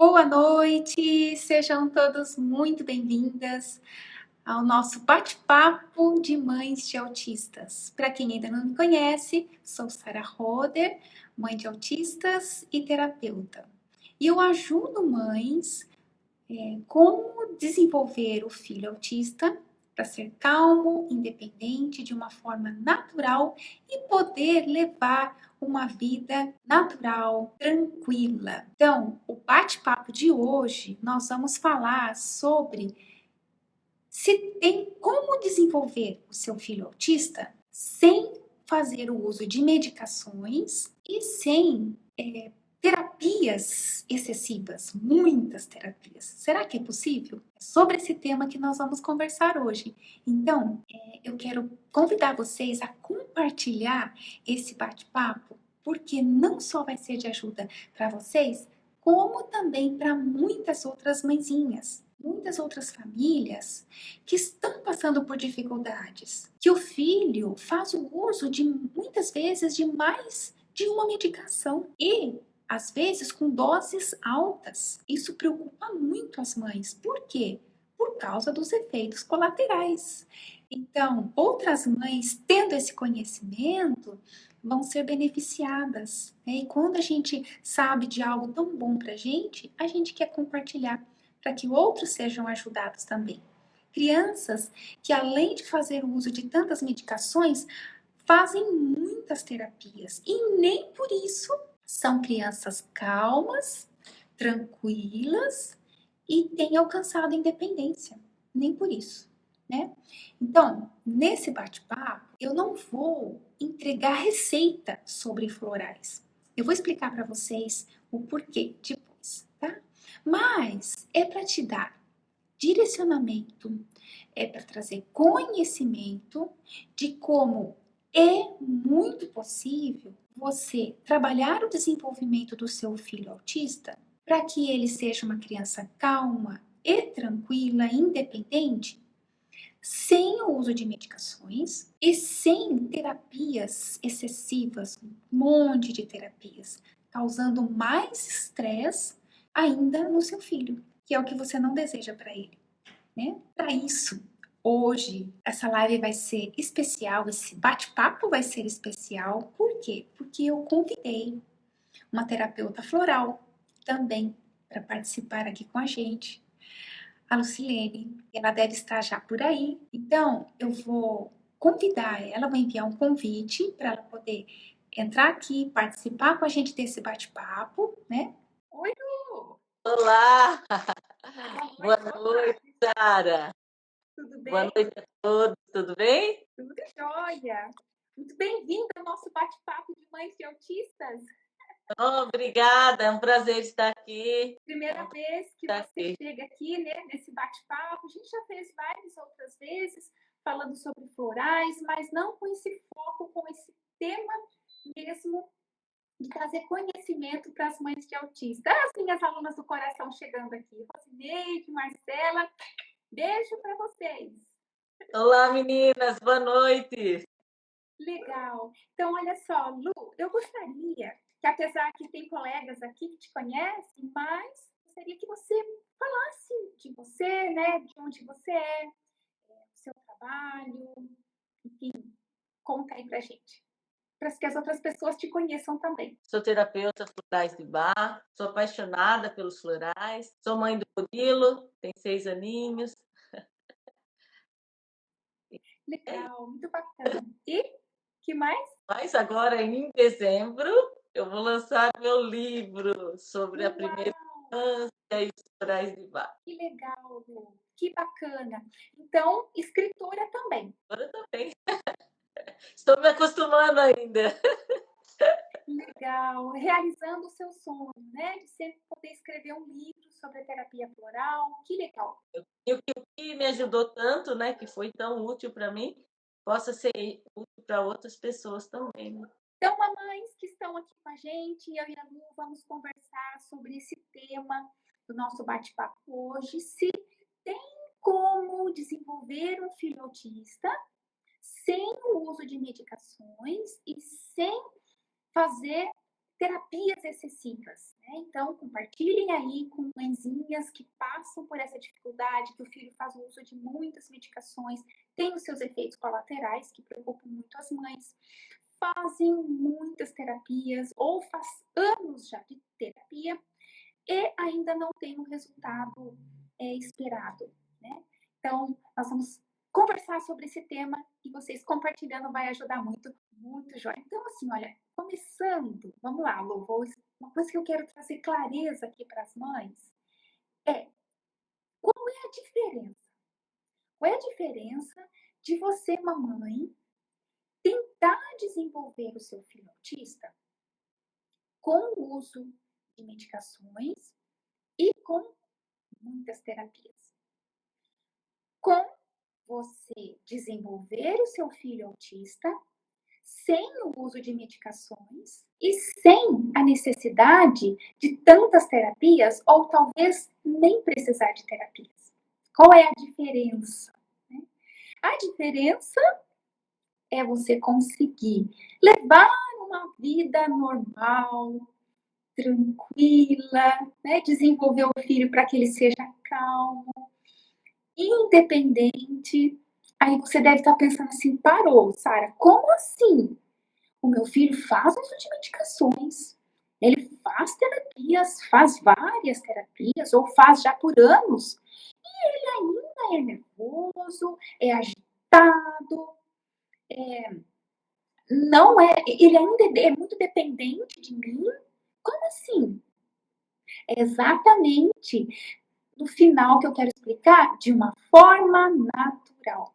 Boa noite, sejam todos muito bem-vindas ao nosso bate-papo de mães de autistas. Para quem ainda não me conhece, sou Sara Roder, mãe de autistas e terapeuta. E eu ajudo mães como desenvolver o filho autista para ser calmo, independente, de uma forma natural e poder levar uma vida natural, tranquila. Então, o bate-papo de hoje, nós vamos falar sobre se tem como desenvolver o seu filho autista sem fazer o uso de medicações e sem terapias excessivas, muitas terapias. Será que é possível? É sobre esse tema que nós vamos conversar hoje. Então, eu quero convidar vocês a compartilhar esse bate-papo, porque não só vai ser de ajuda para vocês, como também para muitas outras mãezinhas, muitas outras famílias que estão passando por dificuldades, que o filho faz o uso de muitas vezes de mais de uma medicação e às vezes com doses altas. Isso preocupa muito as mães. Por quê? Por causa dos efeitos colaterais. Então, outras mães, tendo esse conhecimento, vão ser beneficiadas, né? E quando a gente sabe de algo tão bom para a gente quer compartilhar para que outros sejam ajudados também. Crianças que, além de fazer o uso de tantas medicações, fazem muitas terapias e nem por isso são crianças calmas, tranquilas e têm alcançado a independência. Nem por isso, né? Então, nesse bate-papo, eu não vou entregar receita sobre florais. Eu vou explicar para vocês o porquê depois, tá? Mas é para te dar direcionamento, é para trazer conhecimento de como é muito possível você trabalhar o desenvolvimento do seu filho autista para que ele seja uma criança calma e tranquila, independente, sem o uso de medicações e sem terapias excessivas, um monte de terapias, causando mais estresse ainda no seu filho, que é o que você não deseja para ele, né? Para isso, hoje essa live vai ser especial, esse bate-papo vai ser especial. Por quê? Porque eu convidei uma terapeuta floral também para participar aqui com a gente, a Lucilene. Ela deve estar já por aí. Então, eu vou convidar ela, vou enviar um convite para ela poder entrar aqui, participar com a gente desse bate-papo, né? Oi, Lu! Olá! Boa Boa noite, Sara! tudo Boa bem? noite a todos, tudo bem? Tudo jóia! Muito bem-vinda ao nosso bate-papo de mães de autistas. Obrigada, é um prazer estar aqui. Primeira vez que Estar você aqui. chega aqui, né, nesse bate-papo. A gente já fez várias outras vezes falando sobre florais, mas não com esse foco, com esse tema mesmo de trazer conhecimento para as mães de autistas. As minhas alunas do coração chegando aqui. Rosineide, Marcela, beijo para vocês. Olá, meninas, boa noite. Legal. Então, olha só, Lu, eu gostaria que, apesar que tem colegas aqui que te conhecem, mas gostaria que você falasse de você, né, de onde você é, do seu trabalho, enfim, conta aí pra gente, para que as outras pessoas te conheçam também. Sou terapeuta florais de bar, sou apaixonada pelos florais, sou mãe do Murilo, tem 6 aninhos. Legal, muito bacana. E que mais? Mas agora, em dezembro, eu vou lançar meu livro sobre a primeira Uau, infância e os florais de bar. que legal, Lu, que bacana. Então, escritora também. Agora também. Estou me acostumando ainda. Legal, realizando o seu sonho, né? De sempre poder escrever um livro sobre a terapia floral. Que legal. E o que me ajudou tanto, né, que foi tão útil para mim, possa ser útil para outras pessoas também, né? Então, mamães que estão aqui com a gente, eu e a Lu vamos conversar sobre esse tema do nosso bate-papo hoje. Se tem como desenvolver um filho autista sem o uso de medicações e sem fazer terapias excessivas, né? Então, compartilhem aí com mãezinhas que passam por essa dificuldade, que o filho faz uso de muitas medicações, tem os seus efeitos colaterais, que preocupam muito as mães, fazem muitas terapias, ou faz anos já de terapia, e ainda não tem um resultado esperado, né? Então, nós vamos conversar sobre esse tema e vocês compartilhando vai ajudar muito, muito, Joia. Então, assim, olha, começando, vamos lá, Lu, uma coisa que eu quero trazer clareza aqui para as mães é qual é a diferença? Qual é a diferença de você, mamãe, tentar desenvolver o seu filho autista com o uso de medicações e com muitas terapias? Com você desenvolver o seu filho autista sem o uso de medicações e sem a necessidade de tantas terapias ou talvez nem precisar de terapias. Qual é a diferença? A diferença é você conseguir levar uma vida normal, tranquila, né? Desenvolver o filho para que ele seja calmo, independente. Aí você deve estar pensando assim, parou, Sara, como assim? O meu filho faz uso de medicações, ele faz terapias, faz várias terapias, ou faz já por anos, e ele ainda é nervoso, é agitado, não é, ele ainda é muito dependente de mim. Como assim? É exatamente no final que eu quero explicar de uma forma natural.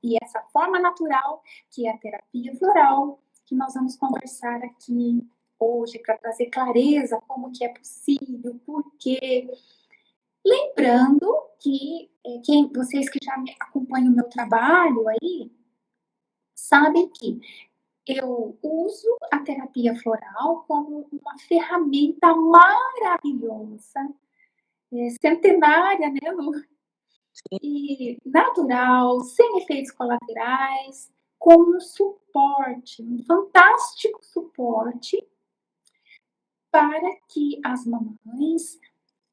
E essa forma natural, que é a terapia floral, que nós vamos conversar aqui hoje para trazer clareza como que é possível, por quê. Lembrando que vocês que já me acompanham o meu trabalho aí, sabem que eu uso a terapia floral como uma ferramenta maravilhosa, centenária, né, Lu? E natural, sem efeitos colaterais, com um suporte, um fantástico suporte para que as mamães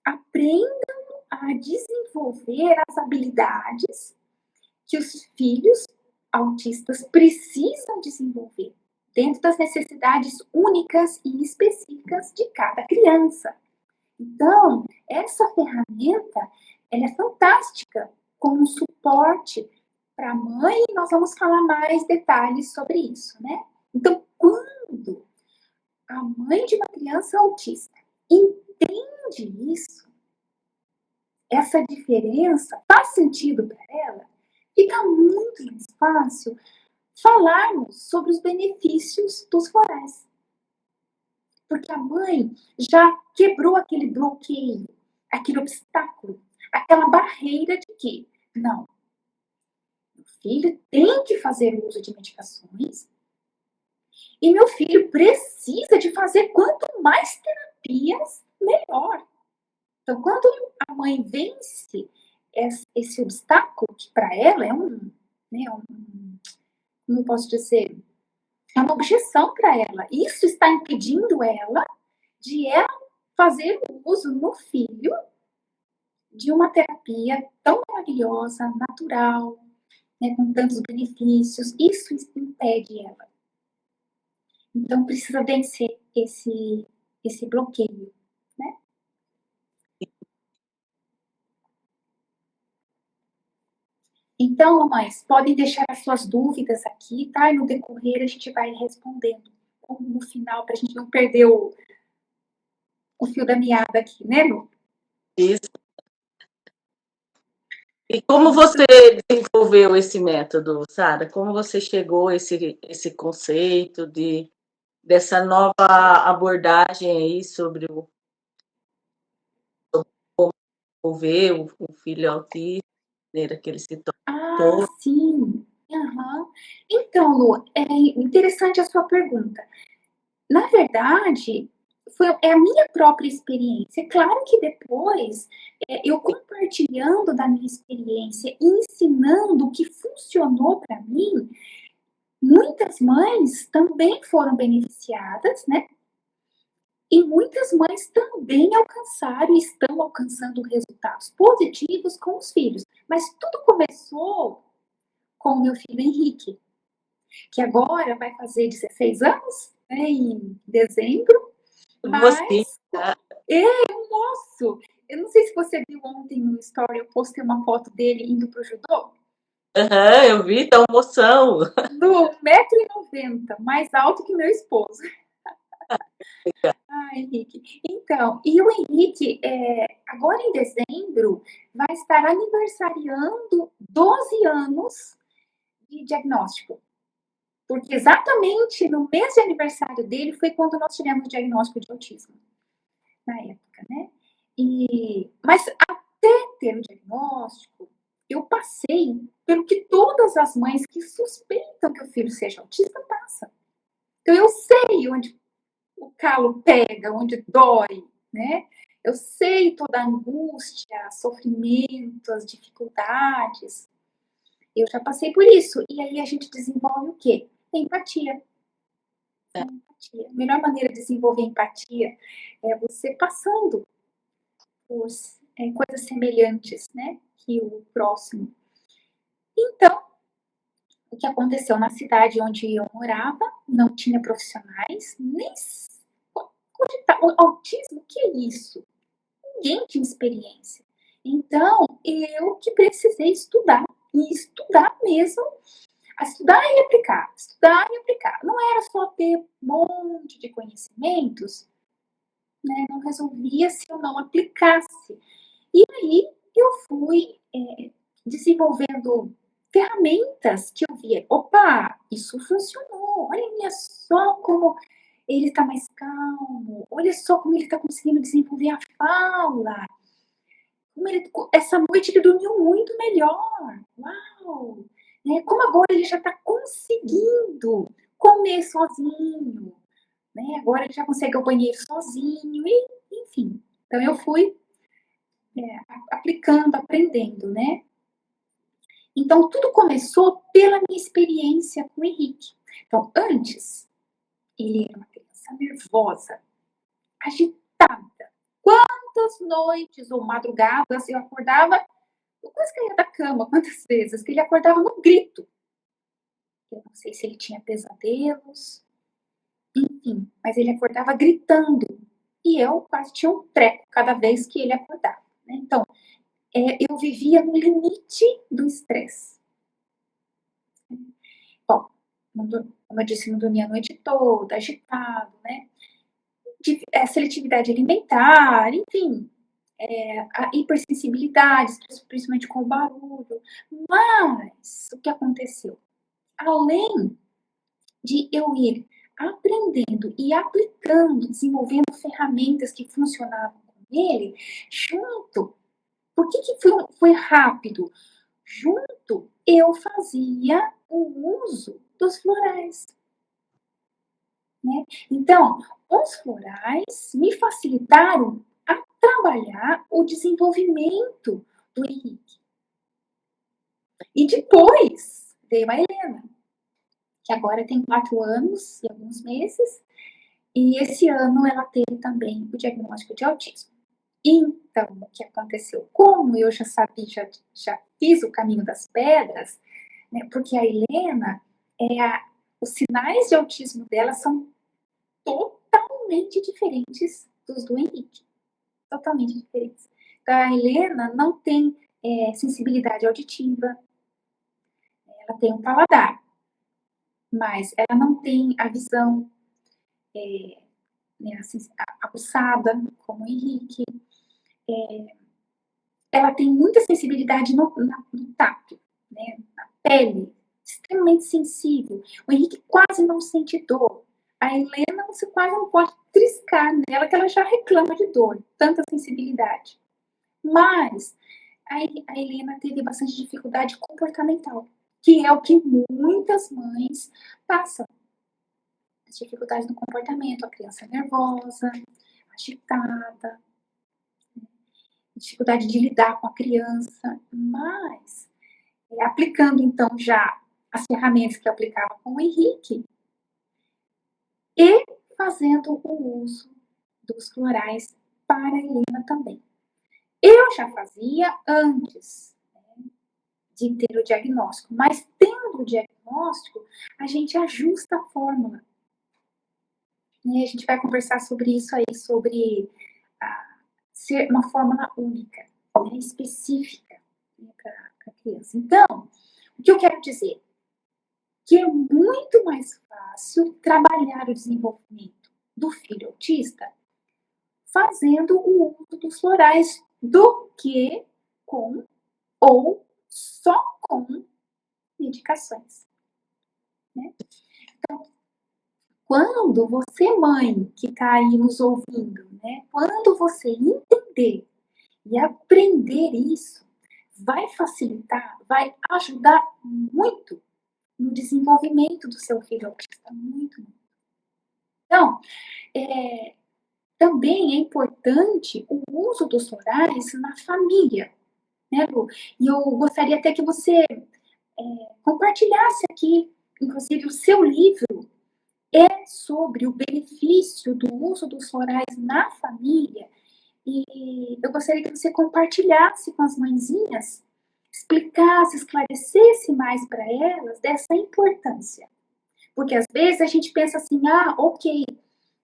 aprendam a desenvolver as habilidades que os filhos autistas precisam desenvolver dentro das necessidades únicas e específicas de cada criança. Então, essa ferramenta, ela é fantástica como um suporte para a mãe, e nós vamos falar mais detalhes sobre isso, né? Então, quando a mãe de uma criança autista entende isso, essa diferença faz sentido para ela, fica muito mais fácil falarmos sobre os benefícios dos florais. Porque a mãe já quebrou aquele bloqueio, aquele obstáculo, aquela barreira de que, não, meu filho tem que fazer uso de medicações e meu filho precisa de fazer quanto mais terapias, melhor. Então, quando a mãe vence esse obstáculo, que para ela é como eu posso dizer, é uma objeção para ela. Isso está impedindo ela de ela fazer uso no filho de uma terapia tão maravilhosa, natural, né, com tantos benefícios. Isso impede ela. Então, precisa vencer esse bloqueio, né? Então, mamães, podem deixar as suas dúvidas aqui, tá? E no decorrer a gente vai respondendo no final, para a gente não perder o fio da meada aqui, né, Lu? Isso. E como você desenvolveu esse método, Sara? Como você chegou a esse conceito dessa nova abordagem aí sobre como desenvolver o filho autista, que ele se tornou? Sim. Uhum. Então, Lu, é interessante a sua pergunta. Na verdade, é a minha própria experiência. É claro que depois, eu compartilhando da minha experiência, ensinando o que funcionou para mim, muitas mães também foram beneficiadas, né? E muitas mães também alcançaram e estão alcançando resultados positivos com os filhos. Mas tudo começou com o meu filho Henrique, que agora vai fazer 16 anos, né, em dezembro, Mocinha. mas é um moço. Eu não sei se você viu ontem no story, eu postei uma foto dele indo pro judô, Aham, eu vi, tá uma moção. no 1,90 m, mais alto que meu esposo. Ah, Henrique. Então, e o Henrique, agora em dezembro, vai estar aniversariando 12 anos de diagnóstico. Porque exatamente no mês de aniversário dele foi quando nós tivemos o diagnóstico de autismo, na época, né? Mas até ter o diagnóstico, eu passei pelo que todas as mães que suspeitam que o filho seja autista passam. Então, eu sei onde o calo pega, onde dói, né? Eu sei toda a angústia, sofrimento, as dificuldades. Eu já passei por isso. E aí a gente desenvolve o quê? Empatia. Empatia. A melhor maneira de desenvolver empatia é você passando por coisas semelhantes, né? Que o próximo. Então, o que aconteceu na cidade onde eu morava, não tinha profissionais, nem. O autismo, o que é isso? Ninguém tinha experiência. Então, eu que precisei estudar, e estudar mesmo, estudar e aplicar, estudar e aplicar. Não era só ter um monte de conhecimentos, né? Não resolvia se eu não aplicasse. E aí eu fui desenvolvendo ferramentas que eu via, opa, isso funcionou, olha só como ele está mais calmo, olha só como ele está conseguindo desenvolver a fala, essa noite ele dormiu muito melhor. Uau! Né? Como agora ele já está conseguindo comer sozinho. Né? Agora ele já consegue ir ao banheiro sozinho. E, enfim. Então eu fui aplicando, aprendendo, né? Então tudo começou pela minha experiência com o Henrique. Então, antes, ele era uma criança nervosa, agitada. Quantas noites ou madrugadas eu acordava. Eu quase caía da cama quantas vezes, que ele acordava no grito. Eu não sei se ele tinha pesadelos, enfim, mas ele acordava gritando. E eu quase tinha um treco cada vez que ele acordava. Né? Então, eu vivia no limite do estresse. Bom, como eu disse, não dormia a noite toda, agitado, né? Seletividade alimentar, enfim, a hipersensibilidade, principalmente com o barulho. Mas o que aconteceu? Além de eu ir aprendendo e aplicando, desenvolvendo ferramentas que funcionavam com ele, junto. Por que foi rápido? Junto, eu fazia o uso dos florais. Né? Então, os florais me facilitaram a trabalhar o desenvolvimento do Henrique. E depois veio a Helena, que agora tem 4 anos e alguns meses, e esse ano ela teve também o diagnóstico de autismo. Então, o que aconteceu? Como eu já sabia, já fiz o caminho das pedras, né, porque a Helena, os sinais de autismo dela são totalmente diferentes dos do Henrique. Totalmente diferentes. Então, a Helena não tem sensibilidade auditiva, ela tem um paladar, mas ela não tem a visão né, assim, aguçada, como o Henrique. Ela tem muita sensibilidade no tato, né, na pele, extremamente sensível. O Henrique quase não sente dor. A Helena, você quase não pode triscar nela, que ela já reclama de dor, tanta sensibilidade. Mas a Helena teve bastante dificuldade comportamental, que é o que muitas mães passam. As dificuldades no comportamento, a criança nervosa, agitada, dificuldade de lidar com a criança, mas aplicando então já as ferramentas que eu aplicava com o Henrique e fazendo o uso dos florais para a Helena também. Eu já fazia antes, né, de ter o diagnóstico, mas tendo o diagnóstico, a gente ajusta a fórmula. E a gente vai conversar sobre isso aí, sobre ser uma fórmula única, né, específica, né, para a criança. Então, o que eu quero dizer? Que é muito mais fácil trabalhar o desenvolvimento do filho autista fazendo o uso dos florais do que com ou só com medicações, né? Então, quando você, mãe, que está aí nos ouvindo, né? Quando você entender e aprender isso, vai facilitar, vai ajudar muito no desenvolvimento do seu filho autista, muito, muito. Então, também é importante o uso dos florais na família, né, Lu? E eu gostaria até que você compartilhasse aqui, inclusive, o seu livro é sobre o benefício do uso dos florais na família. E eu gostaria que você compartilhasse com as mãezinhas, explicasse, esclarecesse mais para elas dessa importância. Porque às vezes a gente pensa assim, ah, ok,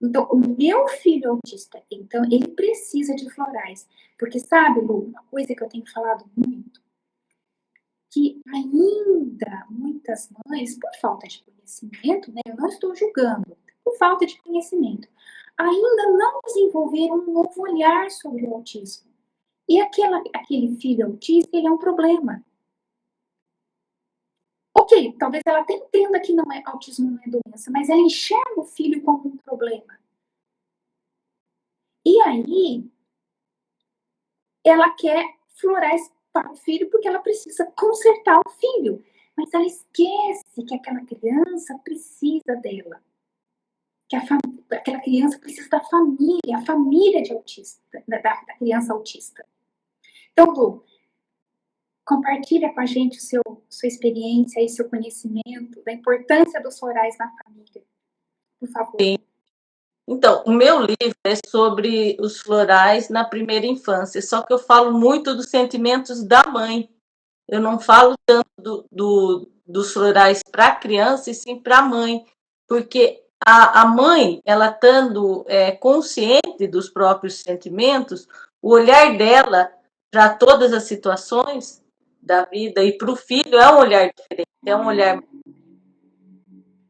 então o meu filho autista, então ele precisa de florais. Porque sabe, Lu, uma coisa que eu tenho falado muito, que ainda muitas mães, por falta de conhecimento, né, eu não estou julgando, por falta de conhecimento, ainda não desenvolveram um novo olhar sobre o autismo. E aquele filho autista, ele é um problema. Ok, talvez ela até entenda que não é autismo, não é doença, mas ela enxerga o filho como um problema. E aí, ela quer florais para o filho porque ela precisa consertar o filho. Mas ela esquece que aquela criança precisa dela. Que aquela criança precisa da família, a família de autista, da criança autista. Então, Lu, compartilha com a gente sua experiência e seu conhecimento da importância dos florais na família, por favor. Sim. Então, o meu livro é sobre os florais na primeira infância, só que eu falo muito dos sentimentos da mãe. Eu não falo tanto dos florais para a criança, e sim para a mãe, porque a mãe, ela estando consciente dos próprios sentimentos, o olhar dela para todas as situações da vida e para o filho é um olhar diferente, é um olhar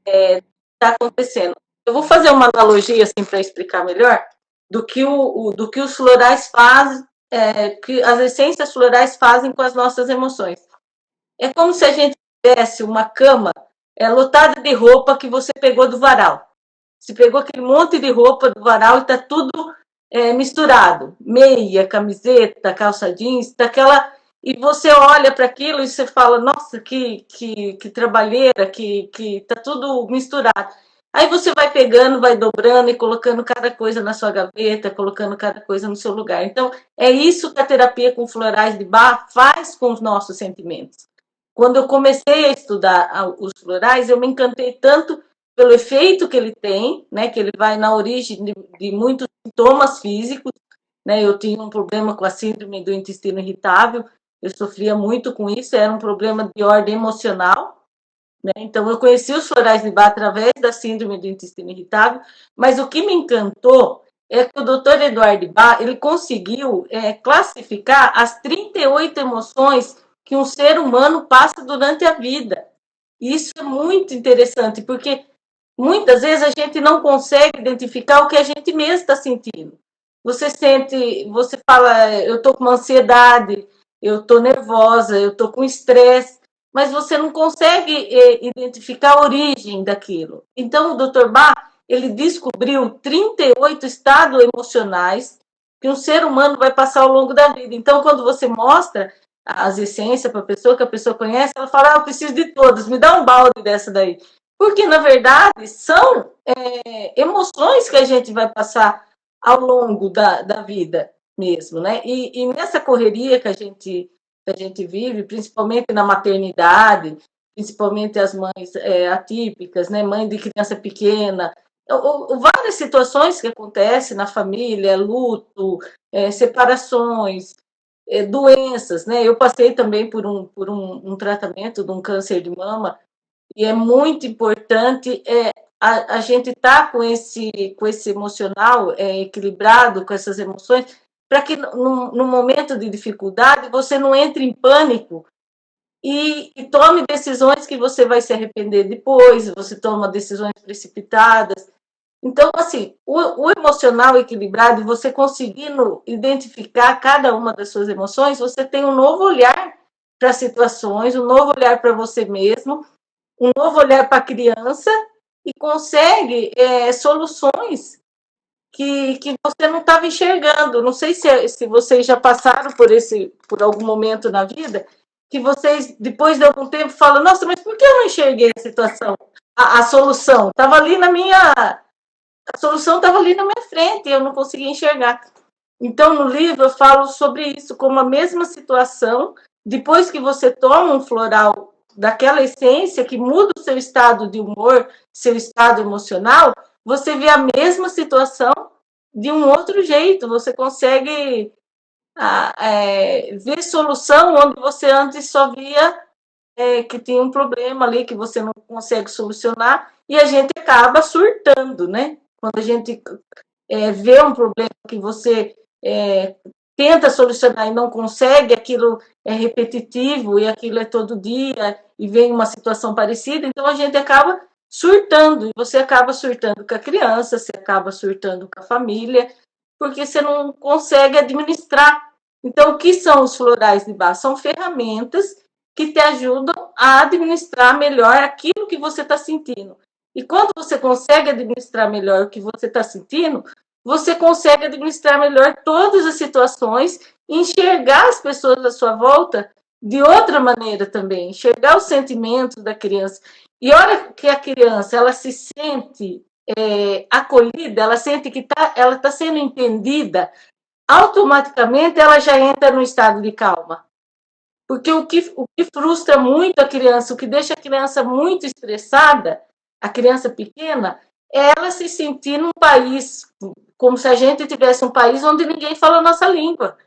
está acontecendo. Eu vou fazer uma analogia assim para explicar melhor do que do que os florais fazem, que as essências florais fazem com as nossas emoções. É como se a gente tivesse uma cama lotada de roupa que você pegou do varal. Você pegou aquele monte de roupa do varal e está tudo misturado. Meia, camiseta, calça jeans, daquela. E você olha para aquilo e você fala, nossa, que trabalheira, que tá tudo misturado. Aí você vai pegando, vai dobrando e colocando cada coisa na sua gaveta, colocando cada coisa no seu lugar. Então, é isso que a terapia com florais de Bach faz com os nossos sentimentos. Quando eu comecei a estudar os florais, eu me encantei tanto pelo efeito que ele tem, né, que ele vai na origem de muitos sintomas físicos, né? Eu tinha um problema com a síndrome do intestino irritável, eu sofria muito com isso, era um problema de ordem emocional, né? Então eu conheci os florais de Bach através da síndrome do intestino irritável, mas o que me encantou é que o Dr. Eduardo Bach, ele conseguiu classificar as 38 emoções que um ser humano passa durante a vida. E isso é muito interessante, porque muitas vezes a gente não consegue identificar o que a gente mesmo está sentindo. Você sente, você fala, eu estou com uma ansiedade, eu estou nervosa, eu estou com estresse, mas você não consegue identificar a origem daquilo. Então, o Dr. Bach, ele descobriu 38 estados emocionais que um ser humano vai passar ao longo da vida. Então, quando você mostra as essências para a pessoa que a pessoa conhece, ela fala, eu preciso de todas, me dá um balde dessa daí. Porque, na verdade, são emoções que a gente vai passar ao longo da vida mesmo, né? E nessa correria que a gente vive, principalmente na maternidade, principalmente as mães atípicas, né? Mãe de criança pequena, várias situações que acontecem na família, luto, separações, doenças, né? Eu passei também por um tratamento de um câncer de mama, e é muito importante a gente estar com esse emocional equilibrado, com essas emoções, para que no momento de dificuldade você não entre em pânico e tome decisões que você vai se arrepender depois, você toma decisões precipitadas. Então, assim, o emocional equilibrado, você conseguindo identificar cada uma das suas emoções, você tem um novo olhar para as situações, um novo olhar para você mesmo, um novo olhar para a criança e consegue soluções que você não estava enxergando. Não sei se vocês já passaram por algum momento na vida, que vocês, depois de algum tempo, falam, nossa, mas por que eu não enxerguei a situação? A solução estava ali a solução estava ali na minha frente, eu não conseguia enxergar. Então, no livro, eu falo sobre isso, como a mesma situação, depois que você toma um floral daquela essência que muda o seu estado de humor, seu estado emocional, você vê a mesma situação de um outro jeito, você consegue ver solução onde você antes só via que tinha um problema ali que você não consegue solucionar, e a gente acaba surtando, né? Quando a gente vê um problema que você tenta solucionar e não consegue, aquilo é repetitivo e aquilo é todo dia e vem uma situação parecida, então a gente acaba surtando, e você acaba surtando com a criança, você acaba surtando com a família, porque você não consegue administrar. Então, o que são os florais de Bach? São ferramentas que te ajudam a administrar melhor aquilo que você está sentindo. E quando você consegue administrar melhor o que você está sentindo, você consegue administrar melhor todas as situações e enxergar as pessoas à sua volta de outra maneira também, enxergar os sentimentos da criança. E a hora que a criança ela se sente acolhida, ela sente que ela está sendo entendida, automaticamente ela já entra no estado de calma. Porque o que frustra muito a criança, o que deixa a criança muito estressada, a criança pequena, é ela se sentir num país, como se a gente tivesse um país onde ninguém fala a nossa língua.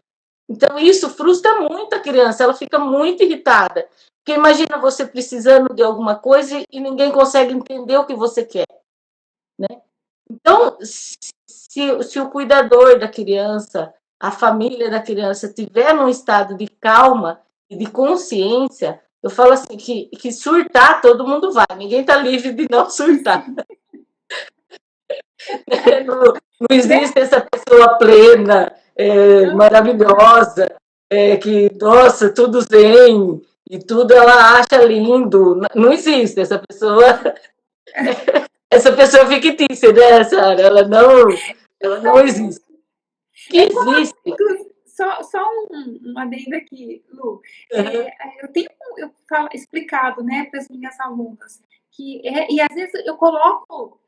Então, isso frustra muito a criança, ela fica muito irritada. Porque imagina você precisando de alguma coisa e ninguém consegue entender o que você quer. Né? Então, se o cuidador da criança, a família da criança, tiver num estado de calma e de consciência, eu falo assim, que surtar todo mundo vai, ninguém está livre de não surtar. Não, não existe essa pessoa plena, maravilhosa, que, nossa, tudo zen, e tudo ela acha lindo. Não existe essa pessoa. Essa pessoa fictícia, né, Sara? Ela não existe. Que existe. Só um adendo aqui, Lu. Eu falo, explicado, né, para as minhas alunas e às vezes eu coloco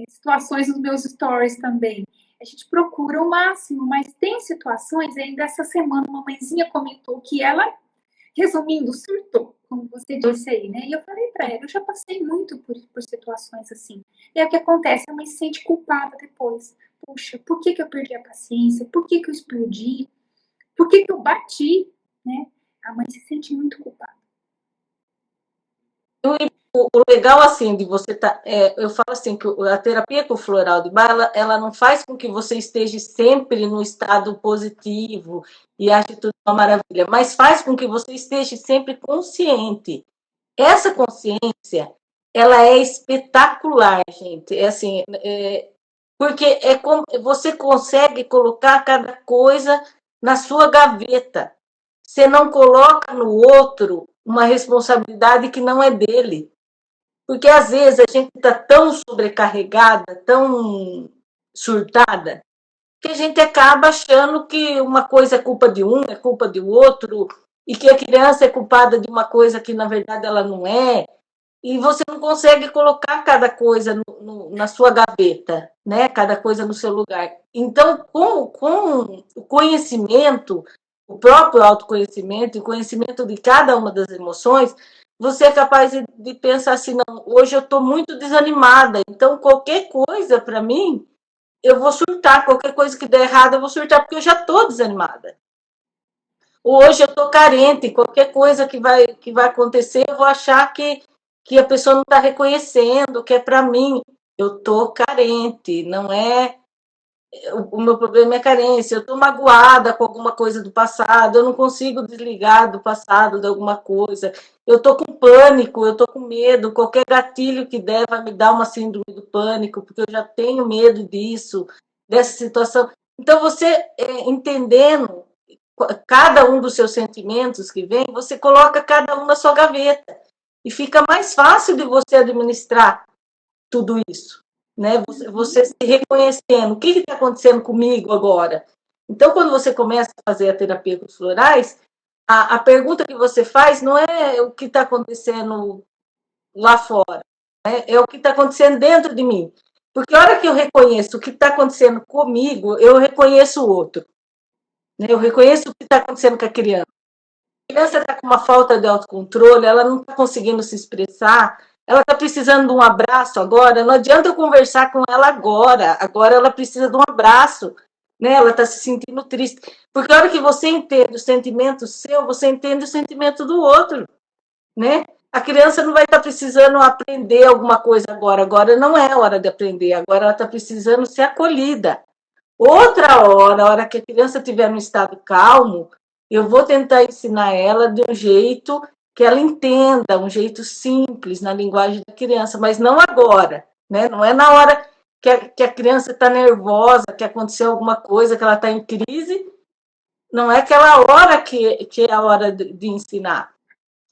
situações nos meus stories também. A gente procura o máximo, mas tem situações, ainda essa semana uma mãezinha comentou que ela, resumindo, surtou, como você disse aí, né? E eu falei para ela, eu já passei muito por situações assim. E é o que acontece, a mãe se sente culpada depois. Puxa, por que eu perdi a paciência? Por que eu explodi? Por que eu bati? Né? A mãe se sente muito culpada. O legal, assim, de você eu falo assim, que a terapia com o floral de Bach, ela não faz com que você esteja sempre no estado positivo e ache tudo uma maravilha, mas faz com que você esteja sempre consciente. Essa consciência, ela é espetacular, gente. É assim, porque é como você consegue colocar cada coisa na sua gaveta. Você não coloca no outro uma responsabilidade que não é dele. Porque às vezes a gente está tão sobrecarregada, tão surtada, que a gente acaba achando que uma coisa é culpa de um, é culpa do outro, e que a criança é culpada de uma coisa que na verdade ela não é. E você não consegue colocar cada coisa na sua gaveta, né? Cada coisa no seu lugar. Então, com o conhecimento, o próprio autoconhecimento, o conhecimento de cada uma das emoções, você é capaz de pensar assim, não, hoje eu estou muito desanimada, então qualquer coisa para mim, eu vou surtar, qualquer coisa que der errado, eu vou surtar, porque eu já estou desanimada. Hoje eu estou carente, qualquer coisa que vai acontecer, eu vou achar que a pessoa não está reconhecendo, que é para mim. Eu estou carente, não é o meu problema é carência, eu estou magoada com alguma coisa do passado, eu não consigo desligar do passado de alguma coisa, eu estou com pânico, eu estou com medo, qualquer gatilho que der vai me dar uma síndrome do pânico, porque eu já tenho medo disso, dessa situação. Então, você entendendo cada um dos seus sentimentos que vem, você coloca cada um na sua gaveta e fica mais fácil de você administrar tudo isso, né? Você se reconhecendo, o que está acontecendo comigo agora? Então, quando você começa a fazer a terapia com os florais, a pergunta que você faz não é o que está acontecendo lá fora, né? É o que está acontecendo dentro de mim. Porque a hora que eu reconheço o que está acontecendo comigo, eu reconheço o outro, né? Eu reconheço o que está acontecendo com a criança. A criança está com uma falta de autocontrole, ela não está conseguindo se expressar, ela está precisando de um abraço agora, não adianta eu conversar com ela agora ela precisa de um abraço, né? Ela está se sentindo triste. Porque a hora que você entende o sentimento seu, você entende o sentimento do outro, né? A criança não vai estar precisando aprender alguma coisa agora não é hora de aprender, agora ela está precisando ser acolhida. Outra hora, a hora que a criança estiver no estado calmo, eu vou tentar ensinar ela de um jeito que ela entenda, um jeito simples na linguagem da criança, mas não agora, né? Não é na hora que a criança está nervosa, que aconteceu alguma coisa, que ela está em crise, não é aquela hora que é a hora de ensinar.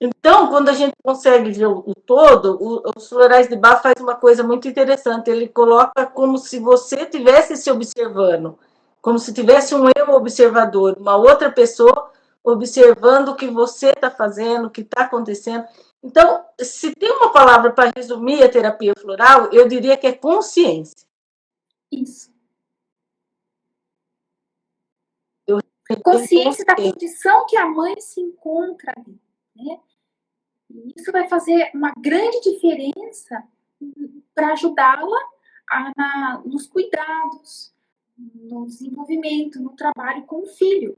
Então, quando a gente consegue ver o todo, os florais de Bach faz uma coisa muito interessante. Ele coloca como se você estivesse se observando, como se tivesse um eu observador, uma outra pessoa observando o que você está fazendo, o que está acontecendo. Então, se tem uma palavra para resumir a terapia floral, eu diria que é consciência. Isso. Consciência da condição que a mãe se encontra ali, né? Isso vai fazer uma grande diferença para ajudá-la nos cuidados, no desenvolvimento, no trabalho com o filho.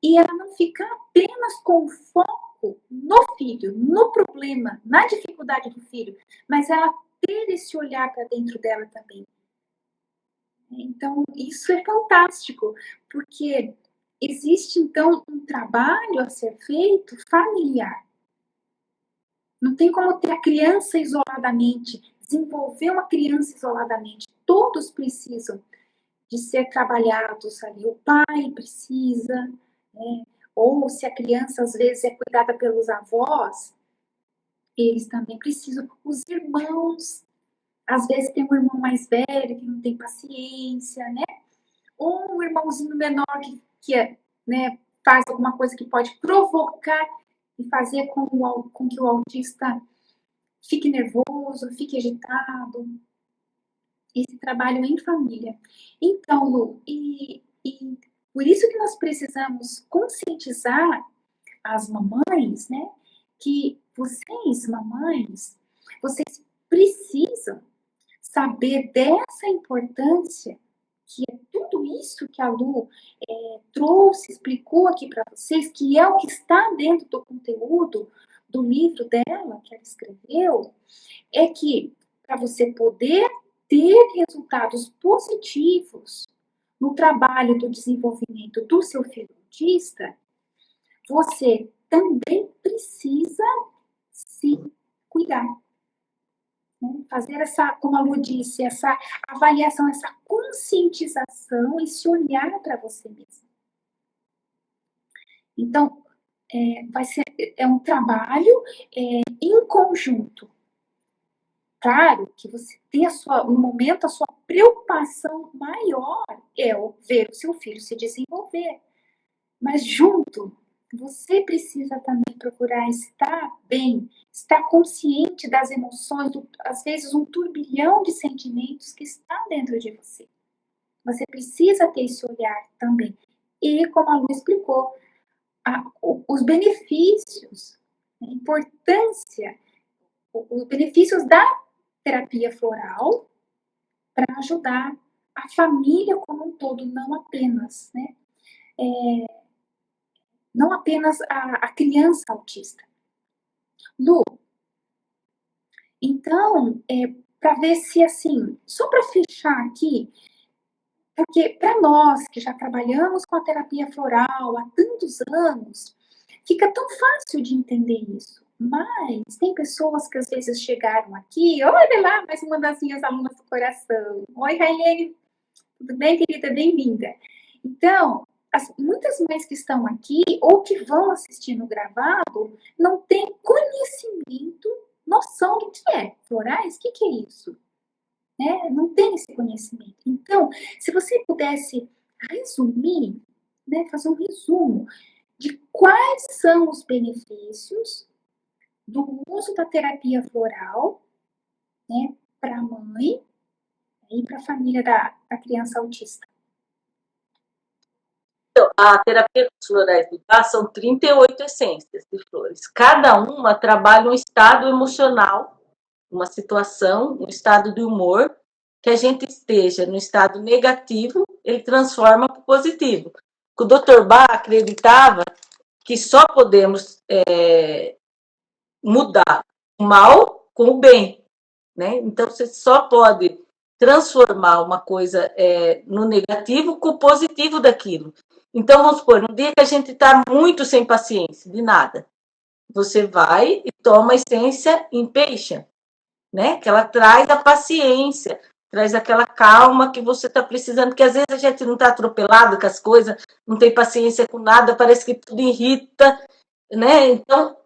E ela não fica apenas com o foco no filho, no problema, na dificuldade do filho, mas ela ter esse olhar para dentro dela também. Então, isso é fantástico, porque existe, então, um trabalho a ser feito familiar. Não tem como ter a criança isoladamente, desenvolver uma criança isoladamente. Todos precisam de ser trabalhados ali. O pai precisa, né? Ou se a criança às vezes é cuidada pelos avós, eles também precisam. Os irmãos, às vezes tem um irmão mais velho que não tem paciência, né? Ou um irmãozinho menor que é, né, faz alguma coisa que pode provocar e fazer com que o autista fique nervoso, fique agitado. Esse trabalho em família. Então, Lu, e por isso que nós precisamos conscientizar as mamães, né? Que vocês, mamães, vocês precisam saber dessa importância, que é tudo isso que a Lu trouxe, explicou aqui para vocês, que é o que está dentro do conteúdo do livro dela, que ela escreveu, é que para você poder ter resultados positivos no trabalho do desenvolvimento do seu filho autista, você também precisa se cuidar. Né? Fazer essa, como a Lu disse, essa avaliação, essa conscientização, esse olhar para você mesmo. Então, é um trabalho em conjunto. Claro que você tem no momento, a sua preocupação maior é ver o seu filho se desenvolver. Mas junto, você precisa também procurar estar bem, estar consciente das emoções, às vezes um turbilhão de sentimentos que está dentro de você. Você precisa ter esse olhar também. E, como a Lu explicou, os benefícios A importância, os benefícios da terapia floral para ajudar a família como um todo, não apenas, né? Não apenas a criança autista. Lu, então, para ver se assim, só para fechar aqui, porque para nós que já trabalhamos com a terapia floral há tantos anos, fica tão fácil de entender isso. Mas tem pessoas que às vezes chegaram aqui, olha lá, mais uma das minhas alunas do coração. Oi, Railene, tudo bem, querida? Bem-vinda. Então, muitas mães que estão aqui ou que vão assistir no gravado não têm conhecimento, noção do que é florais. O que é isso? Né? Não tem esse conhecimento. Então, se você pudesse resumir, né, fazer um resumo de quais são os benefícios do uso da terapia floral, né, para a mãe e para a família da criança autista. Então, a terapia dos florais do Bach são 38 essências de flores. Cada uma trabalha um estado emocional, uma situação, um estado de humor, que a gente esteja no estado negativo, ele transforma para o positivo. O Dr. Bach acreditava que só podemos mudar o mal com o bem, né? Então, você só pode transformar uma coisa no negativo com o positivo daquilo. Então, vamos supor, um dia que a gente está muito sem paciência, de nada, você vai e toma a essência Impatient, né? Que ela traz a paciência, traz aquela calma que você está precisando, porque às vezes a gente não está atropelado com as coisas, não tem paciência com nada, parece que tudo irrita, né? Então,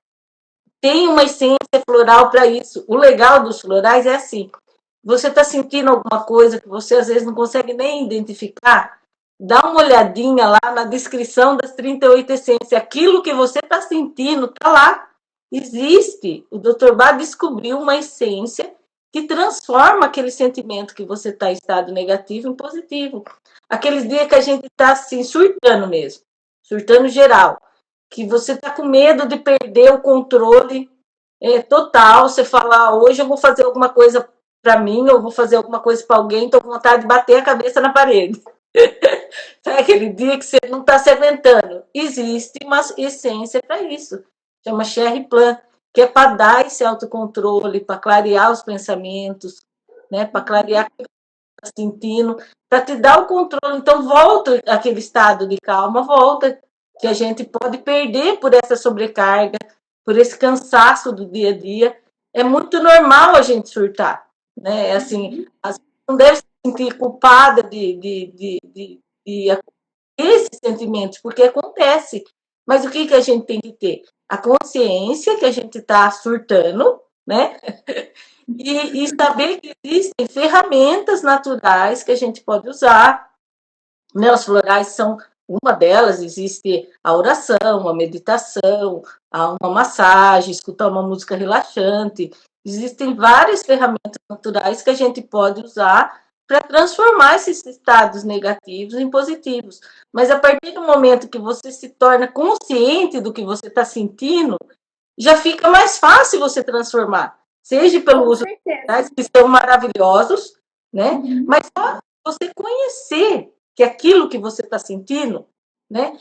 tem uma essência floral para isso. O legal dos florais é assim, você está sentindo alguma coisa que você às vezes não consegue nem identificar, dá uma olhadinha lá na descrição das 38 essências. Aquilo que você está sentindo está lá. Existe. O Dr. Bach descobriu uma essência que transforma aquele sentimento que você está em estado negativo em positivo. Aqueles dias que a gente está assim, surtando mesmo, surtando geral, que você está com medo de perder o controle total. Você fala, hoje eu vou fazer alguma coisa para mim, eu vou fazer alguma coisa para alguém, estou com vontade de bater a cabeça na parede. Sabe aquele dia que você não está se aguentando? Existe uma essência para isso. Chama Cherry Plan, que é para dar esse autocontrole, para clarear os pensamentos, né? Para clarear o que você está sentindo, para te dar o controle. Então, volta aquele estado de calma, volta, que a gente pode perder por essa sobrecarga, por esse cansaço do dia a dia. É muito normal a gente surtar, né? Assim, não deve se sentir culpada de esses sentimentos, porque acontece. Mas o que a gente tem que ter? A consciência que a gente está surtando, né? E saber que existem ferramentas naturais que a gente pode usar, né? Os florais são uma delas, existe a oração, a meditação, uma massagem, escutar uma música relaxante. Existem várias ferramentas naturais que a gente pode usar para transformar esses estados negativos em positivos. Mas a partir do momento que você se torna consciente do que você está sentindo, já fica mais fácil você transformar. Seja pelo uso de florais, que são maravilhosos, né? Mas só você conhecer que aquilo que você está sentindo, né?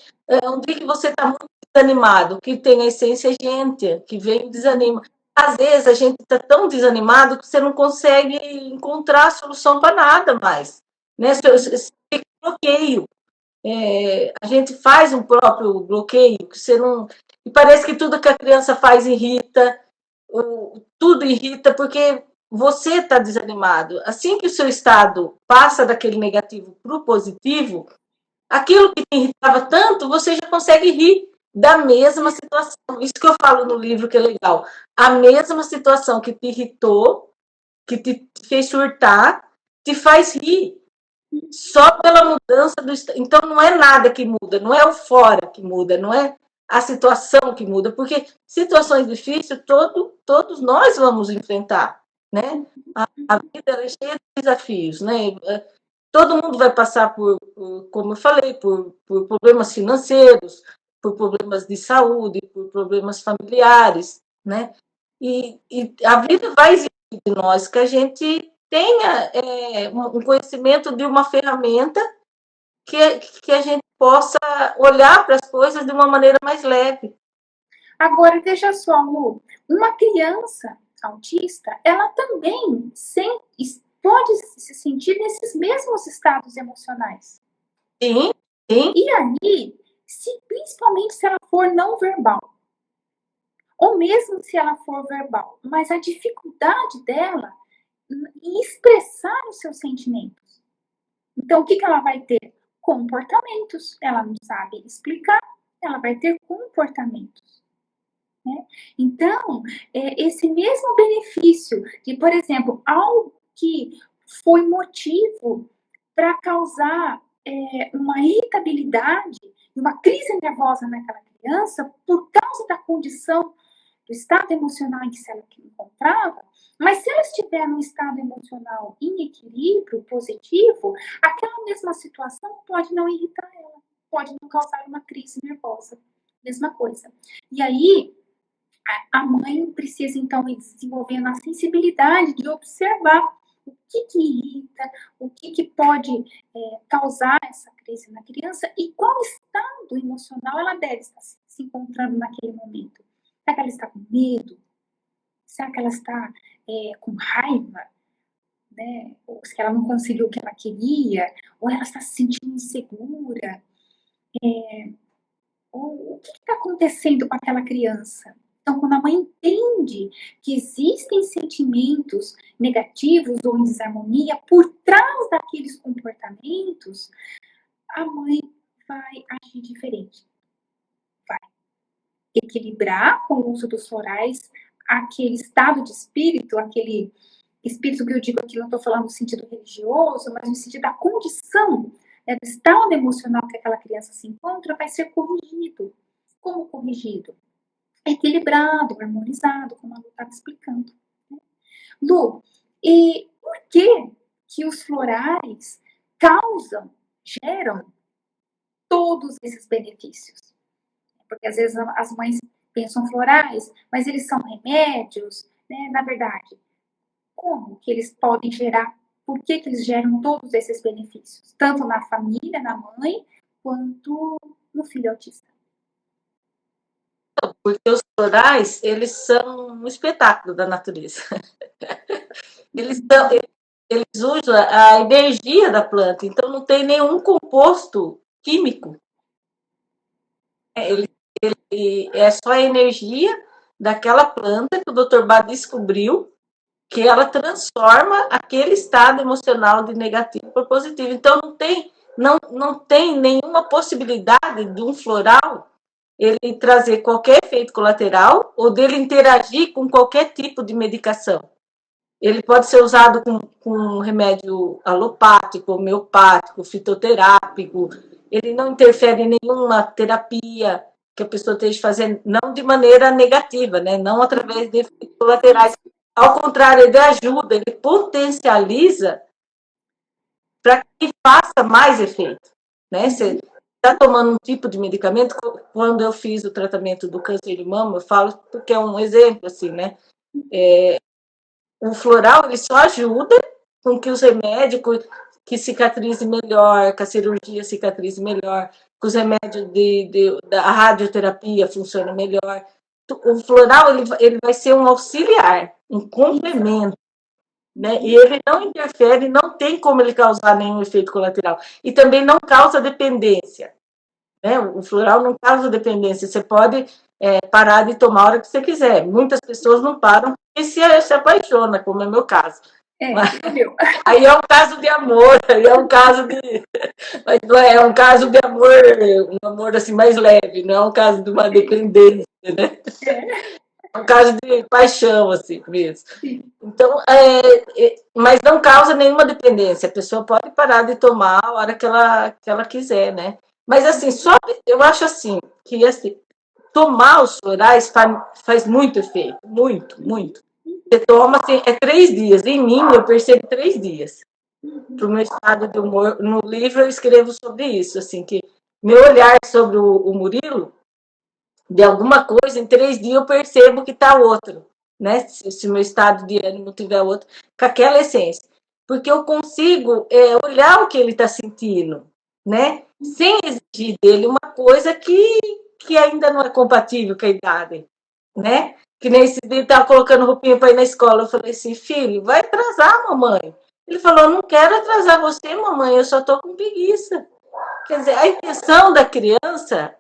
Um dia que você está muito desanimado, que tem a essência gente, que vem e desanima. Às vezes a gente está tão desanimado que você não consegue encontrar solução para nada mais, né? Você fica bloqueio. A gente faz um próprio bloqueio, que você não. E parece que tudo que a criança faz irrita, tudo irrita, porque você está desanimado. Assim que o seu estado passa daquele negativo para o positivo, aquilo que te irritava tanto, você já consegue rir da mesma situação. Isso que eu falo no livro que é legal. A mesma situação que te irritou, que te fez surtar, te faz rir. Só pela mudança do estado. Então, não é nada que muda, não é o fora que muda, não é a situação que muda, porque situações difíceis todos nós vamos enfrentar, né? A vida é cheia de desafios, né? Todo mundo vai passar como eu falei, por problemas financeiros, por problemas de saúde, por problemas familiares, né? E a vida vai exigir de nós que a gente tenha um conhecimento de uma ferramenta que a gente possa olhar para as coisas de uma maneira mais leve. Agora, veja só, Lu, uma criança autista, ela também pode se sentir nesses mesmos estados emocionais. Sim, sim. E aí, principalmente se ela for não verbal, ou mesmo se ela for verbal, mas a dificuldade dela em expressar os seus sentimentos. Então, o que ela vai ter? Comportamentos. Ela não sabe explicar, ela vai ter comportamentos. Né? Então, esse mesmo benefício de, por exemplo, algo que foi motivo para causar uma irritabilidade, uma crise nervosa naquela criança, por causa da condição, do estado emocional em que ela se encontrava, mas se ela estiver num estado emocional em equilíbrio, positivo, aquela mesma situação pode não irritar ela, pode não causar uma crise nervosa. Mesma coisa. E aí, a mãe precisa, então, ir desenvolvendo a sensibilidade de observar o que irrita, o que pode causar essa crise na criança e qual estado emocional ela deve estar se encontrando naquele momento. Será que ela está com medo? Será que ela está com raiva? Né? Ou se ela não conseguiu o que ela queria? Ou ela está se sentindo insegura? Ou o que está acontecendo com aquela criança? Então, quando a mãe entende que existem sentimentos negativos ou em desarmonia por trás daqueles comportamentos, a mãe vai agir diferente. Vai equilibrar com o uso dos florais aquele estado de espírito, aquele espírito que eu digo aqui, não estou falando no sentido religioso, mas no sentido da condição, do estado emocional que aquela criança se encontra, vai ser corrigido. Como corrigido? Equilibrado, harmonizado, como a Lu estava explicando. Né? Lu, e por que os florais geram todos esses benefícios? Porque às vezes as mães pensam florais, mas eles são remédios, né? Na verdade, como que eles podem gerar, por que eles geram todos esses benefícios? Tanto na família, na mãe, quanto no filho autista. Porque os florais, eles são um espetáculo da natureza. Eles usam a energia da planta, então não tem nenhum composto químico. É só a energia daquela planta que o Dr. Bach descobriu que ela transforma aquele estado emocional de negativo para positivo. Então não tem nenhuma possibilidade de um floral ele trazer qualquer efeito colateral ou dele interagir com qualquer tipo de medicação. Ele pode ser usado com remédio alopático, homeopático, fitoterápico. Ele não interfere em nenhuma terapia que a pessoa esteja fazendo, não de maneira negativa, né? Não através de efeitos colaterais. Ao contrário, ele ajuda, ele potencializa para que faça mais efeito. Né? Você está tomando um tipo de medicamento, quando eu fiz o tratamento do câncer de mama, eu falo porque é um exemplo, assim, né? O floral, ele só ajuda com que os remédios que cicatrize melhor, que a cirurgia cicatrize melhor, que os remédios da radioterapia funcionem melhor. O floral, ele vai ser um auxiliar, um complemento, né? E ele não interfere, não tem como ele causar nenhum efeito colateral. E também não causa dependência. Né? O floral não causa dependência. Você pode parar de tomar a hora que você quiser. Muitas pessoas não param porque se apaixona, como é o meu caso. Mas, aí é um caso de amor, aí é um caso de. Mas não é um caso de amor, um amor assim mais leve, não é um caso de uma dependência, né? É um caso de paixão, assim mesmo. Então, mas não causa nenhuma dependência. A pessoa pode parar de tomar a hora que ela quiser, né? Mas assim, eu acho assim, que assim, tomar os florais faz muito efeito, muito, muito. Você toma assim, 3 dias. Em mim, eu percebo 3 dias. Para o meu estado de humor. No livro eu escrevo sobre isso, assim, que meu olhar sobre o Murilo de alguma coisa, em 3 dias eu percebo que está outro, né? Se o meu estado de ânimo tiver outro, com aquela essência. Porque eu consigo olhar o que ele está sentindo, né? Sem exigir dele uma coisa que ainda não é compatível com a idade, né? Que nem esse dia estava colocando roupinha para ir na escola. Eu falei assim, filho, vai atrasar, mamãe. Ele falou, não quero atrasar você, mamãe, eu só estou com preguiça. Quer dizer, a intenção da criança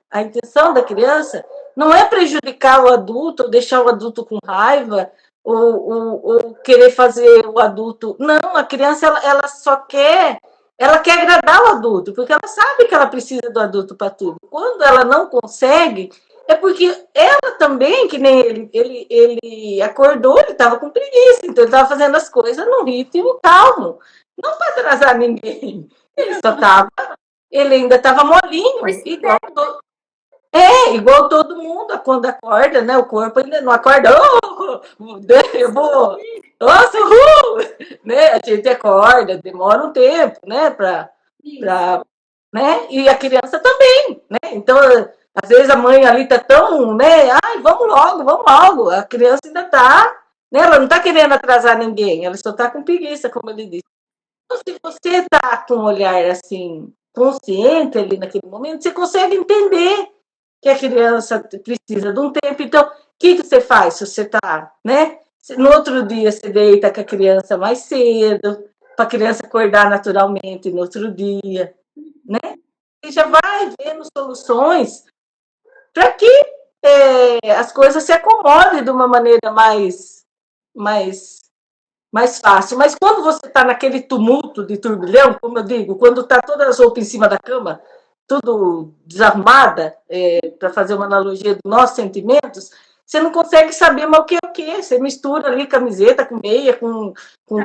não é prejudicar o adulto, ou deixar o adulto com raiva, ou querer fazer o adulto. Não, a criança ela só quer, ela quer agradar o adulto, porque ela sabe que ela precisa do adulto para tudo. Quando ela não consegue, é porque ela também, que nem ele acordou, ele estava com preguiça, então ele estava fazendo as coisas num ritmo calmo, não para atrasar ninguém. Ele só estava ele ainda estava molinho, igual todo mundo quando acorda, né? O corpo ainda não acorda. Nossa, né? A gente acorda, demora um tempo, né? Né? E a criança também, né? Então, às vezes a mãe ali tá tão, né? Ai, vamos logo, vamos logo. A criança ainda tá, né? Ela não tá querendo atrasar ninguém, ela só tá com preguiça, como ele disse. Então, se você está com um olhar assim, consciente ali naquele momento, você consegue entender que a criança precisa de um tempo. Então, o que você faz se você está, né? No outro dia você deita com a criança mais cedo, para a criança acordar naturalmente no outro dia, né? E já vai vendo soluções para que as coisas se acomodem de uma maneira mais fácil. Mas quando você está naquele tumulto de turbilhão, como eu digo, quando está todas as roupas em cima da cama, tudo desarrumada, para fazer uma analogia dos nossos sentimentos, você não consegue saber mais o que é o que. Você mistura ali camiseta com meia, com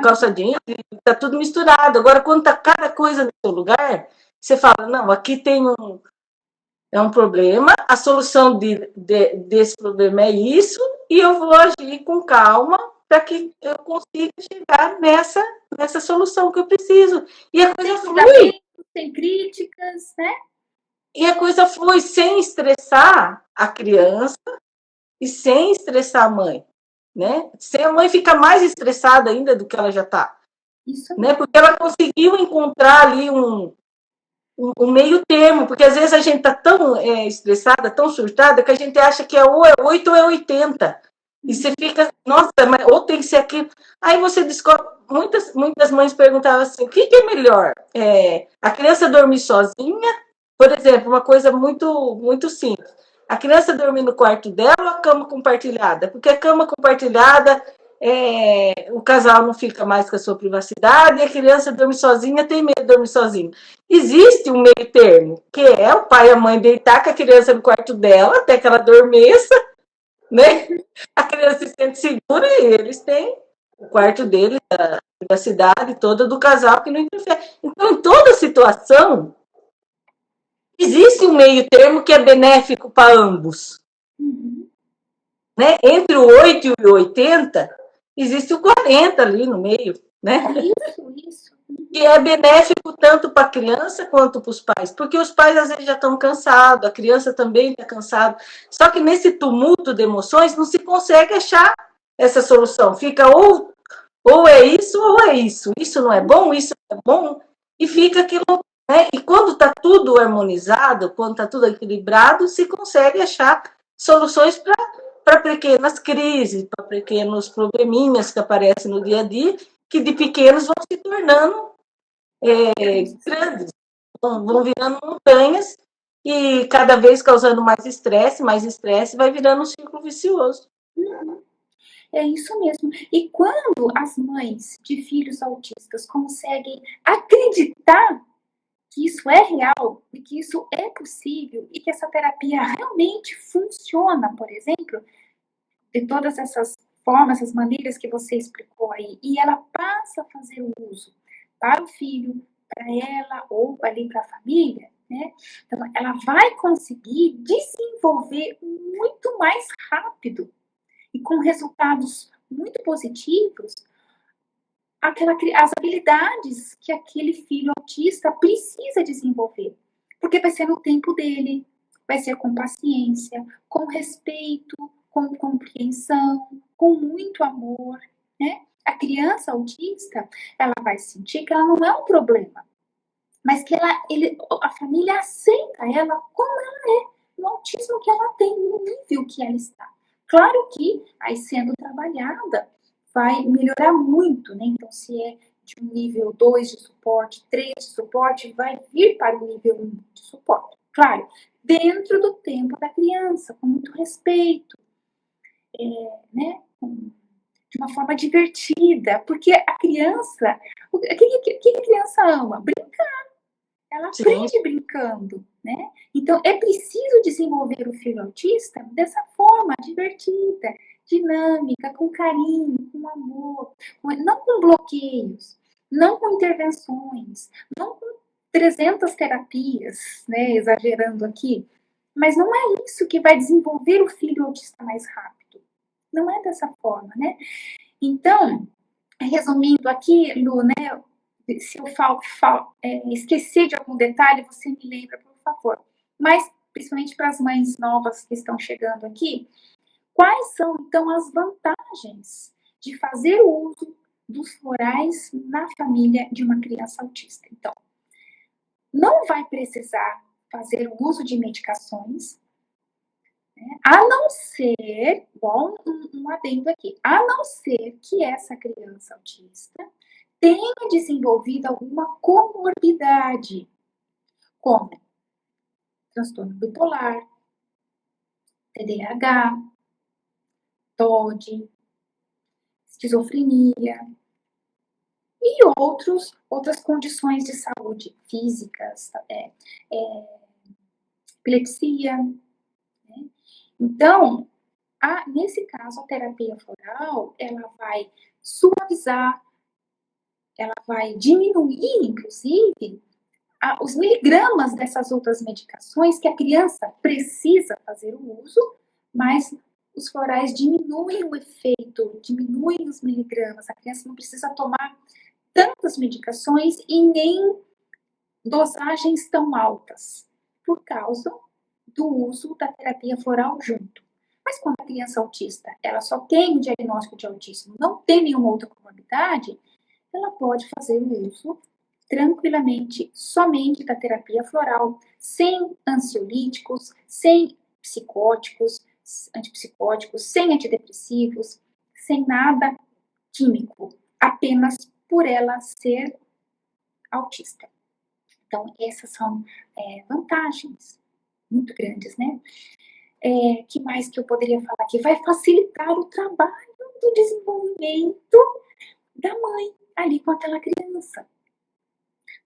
calça jeans, está tudo misturado. Agora, quando está cada coisa no seu lugar, você fala, não, aqui tem um problema, a solução desse problema é isso, e eu vou agir com calma para que eu consiga chegar nessa solução que eu preciso. E a coisa flui. Sem críticas, né? E a coisa flui sem estressar a criança e sem estressar a mãe, né? Sem a mãe ficar mais estressada ainda do que ela já está. Né? Porque ela conseguiu encontrar ali um meio termo, porque às vezes a gente está tão estressada, tão surtada, que a gente acha que ou é 8 ou é 80. E você fica, nossa, mas ou tem que ser aquilo. Aí você descobre, muitas mães perguntavam assim, o que é melhor? A criança dormir sozinha, por exemplo, uma coisa muito, muito simples. A criança dormir no quarto dela ou a cama compartilhada? Porque a cama compartilhada, o casal não fica mais com a sua privacidade, e a criança dorme sozinha, tem medo de dormir sozinha. Existe um meio termo, que é o pai e a mãe deitar com a criança no quarto dela, até que ela adormeça, né? A criança se sente segura e eles têm o quarto deles, a privacidade toda do casal que não interfere. Então, em toda situação, existe um meio termo que é benéfico para ambos. Né? Entre o 8 e o 80, existe o 40 ali no meio, né? Isso. Que é benéfico tanto para a criança quanto para os pais, porque os pais às vezes já estão cansados, a criança também está cansada. Só que nesse tumulto de emoções não se consegue achar essa solução. Fica ou é isso ou é isso. Isso não é bom, isso não é bom, e fica aquilo. Né? E quando está tudo harmonizado, quando está tudo equilibrado, se consegue achar soluções para pequenas crises, para pequenos probleminhas que aparecem no dia a dia, que de pequenos vão se tornando grandes, vão virando montanhas e cada vez causando mais estresse, vai virando um círculo vicioso. É isso mesmo. E quando as mães de filhos autistas conseguem acreditar que isso é real e que isso é possível e que essa terapia realmente funciona, por exemplo, de todas essas formas, essas maneiras que você explicou aí, e ela passa a fazer o uso para o filho, para ela ou ali para a família, né? Então, ela vai conseguir desenvolver muito mais rápido e com resultados muito positivos as habilidades que aquele filho autista precisa desenvolver, porque vai ser no tempo dele, vai ser com paciência, com respeito, com compreensão, com muito amor, né? A criança autista, ela vai sentir que ela não é um problema, mas que a família aceita ela como ela é, no autismo que ela tem, no nível que ela está. Claro que, aí sendo trabalhada, vai melhorar muito, né? Então, se é de um nível 2 de suporte, 3 de suporte, vai vir para o nível 1 de suporte. Claro, dentro do tempo da criança, com muito respeito, né? De uma forma divertida, porque a criança, o que a criança ama? Ela Sim. aprende brincando, né? Então, é preciso desenvolver o filho autista dessa forma divertida, dinâmica, com carinho, com amor, não com bloqueios, não com intervenções, não com 300 terapias, né? Exagerando aqui, mas não é isso que vai desenvolver o filho autista mais rápido. Não é dessa forma, né? Então, resumindo aqui, Lu, né? Se eu esquecer de algum detalhe, você me lembra, por favor. Mas, principalmente para as mães novas que estão chegando aqui, quais são, então, as vantagens de fazer o uso dos florais na família de uma criança autista? Então, não vai precisar fazer o uso de medicações, né? A não ser, bom, um adendo aqui, a não ser que essa criança autista tenha desenvolvido alguma comorbidade, como transtorno bipolar, TDAH, TOD, esquizofrenia e outras condições de saúde físicas, epilepsia, né? Então, nesse caso, a terapia floral, ela vai suavizar, ela vai diminuir, inclusive, os miligramas dessas outras medicações que a criança precisa fazer o uso, mas os florais diminuem o efeito, diminuem os miligramas. A criança não precisa tomar tantas medicações e nem dosagens tão altas, por causa do uso da terapia floral junto. Mas quando a criança autista, ela só tem o diagnóstico de autismo, não tem nenhuma outra comorbidade, ela pode fazer o uso tranquilamente somente da terapia floral, sem ansiolíticos, sem psicóticos, antipsicóticos, sem antidepressivos, sem nada químico, apenas por ela ser autista. Então, essas são vantagens muito grandes, né? Que mais que eu poderia falar aqui? Vai facilitar o trabalho do desenvolvimento da mãe ali com aquela criança.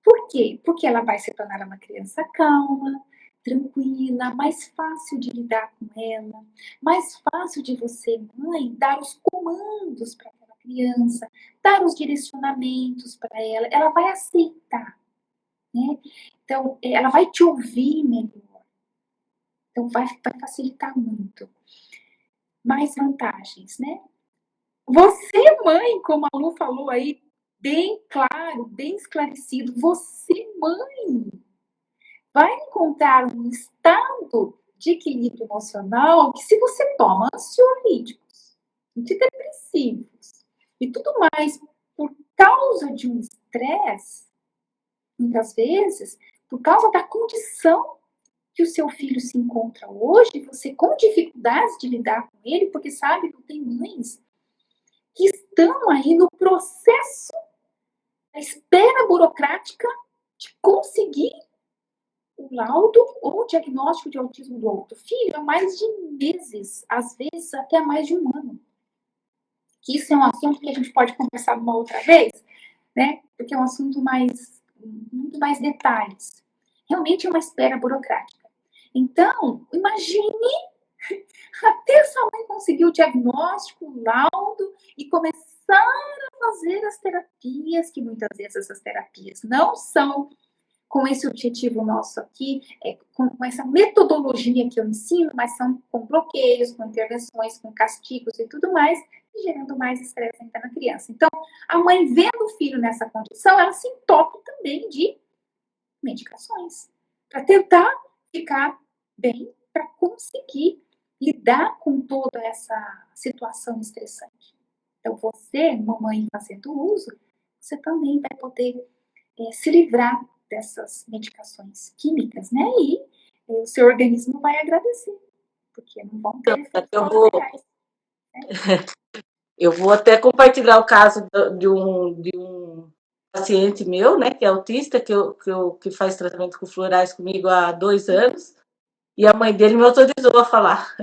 Por quê? Porque ela vai se tornar uma criança calma, tranquila, mais fácil de lidar com ela, mais fácil de você, mãe, dar os comandos para aquela criança, dar os direcionamentos para ela. Ela vai aceitar, né? Então, ela vai te ouvir melhor. Então, vai facilitar muito. Mais vantagens, né? Você, mãe, como a Lu falou aí, bem claro, bem esclarecido, você, mãe, vai encontrar um estado de equilíbrio emocional que, se você toma ansiolíticos, antidepressivos e tudo mais por causa de um estresse, muitas vezes, por causa da condição que o seu filho se encontra hoje, você com dificuldades de lidar com ele, porque sabe que tem mães que estão aí no processo da espera burocrática de conseguir o laudo ou o diagnóstico de autismo do outro filho há mais de meses, às vezes até mais de um ano. Que isso é um assunto que a gente pode conversar uma outra vez, né? Porque é um assunto muito mais detalhes. Realmente é uma espera burocrática. Então, imagine até sua mãe conseguir o diagnóstico, o laudo e começar a fazer as terapias, que muitas vezes essas terapias não são com esse objetivo nosso aqui, com essa metodologia que eu ensino, mas são com bloqueios, com intervenções, com castigos e tudo mais, e gerando mais estresse ainda na criança. Então, a mãe vendo o filho nessa condição, ela se entope também de medicações, para tentar ficar bem para conseguir lidar com toda essa situação estressante. Então, você, mamãe, fazendo uso, você também vai poder se livrar dessas medicações químicas, né? E o seu organismo vai agradecer, porque não vão ter efeitos colaterais. Eu vou até compartilhar o caso de um paciente meu, né, que é autista, que faz tratamento com florais comigo há 2 anos, e a mãe dele me autorizou a falar.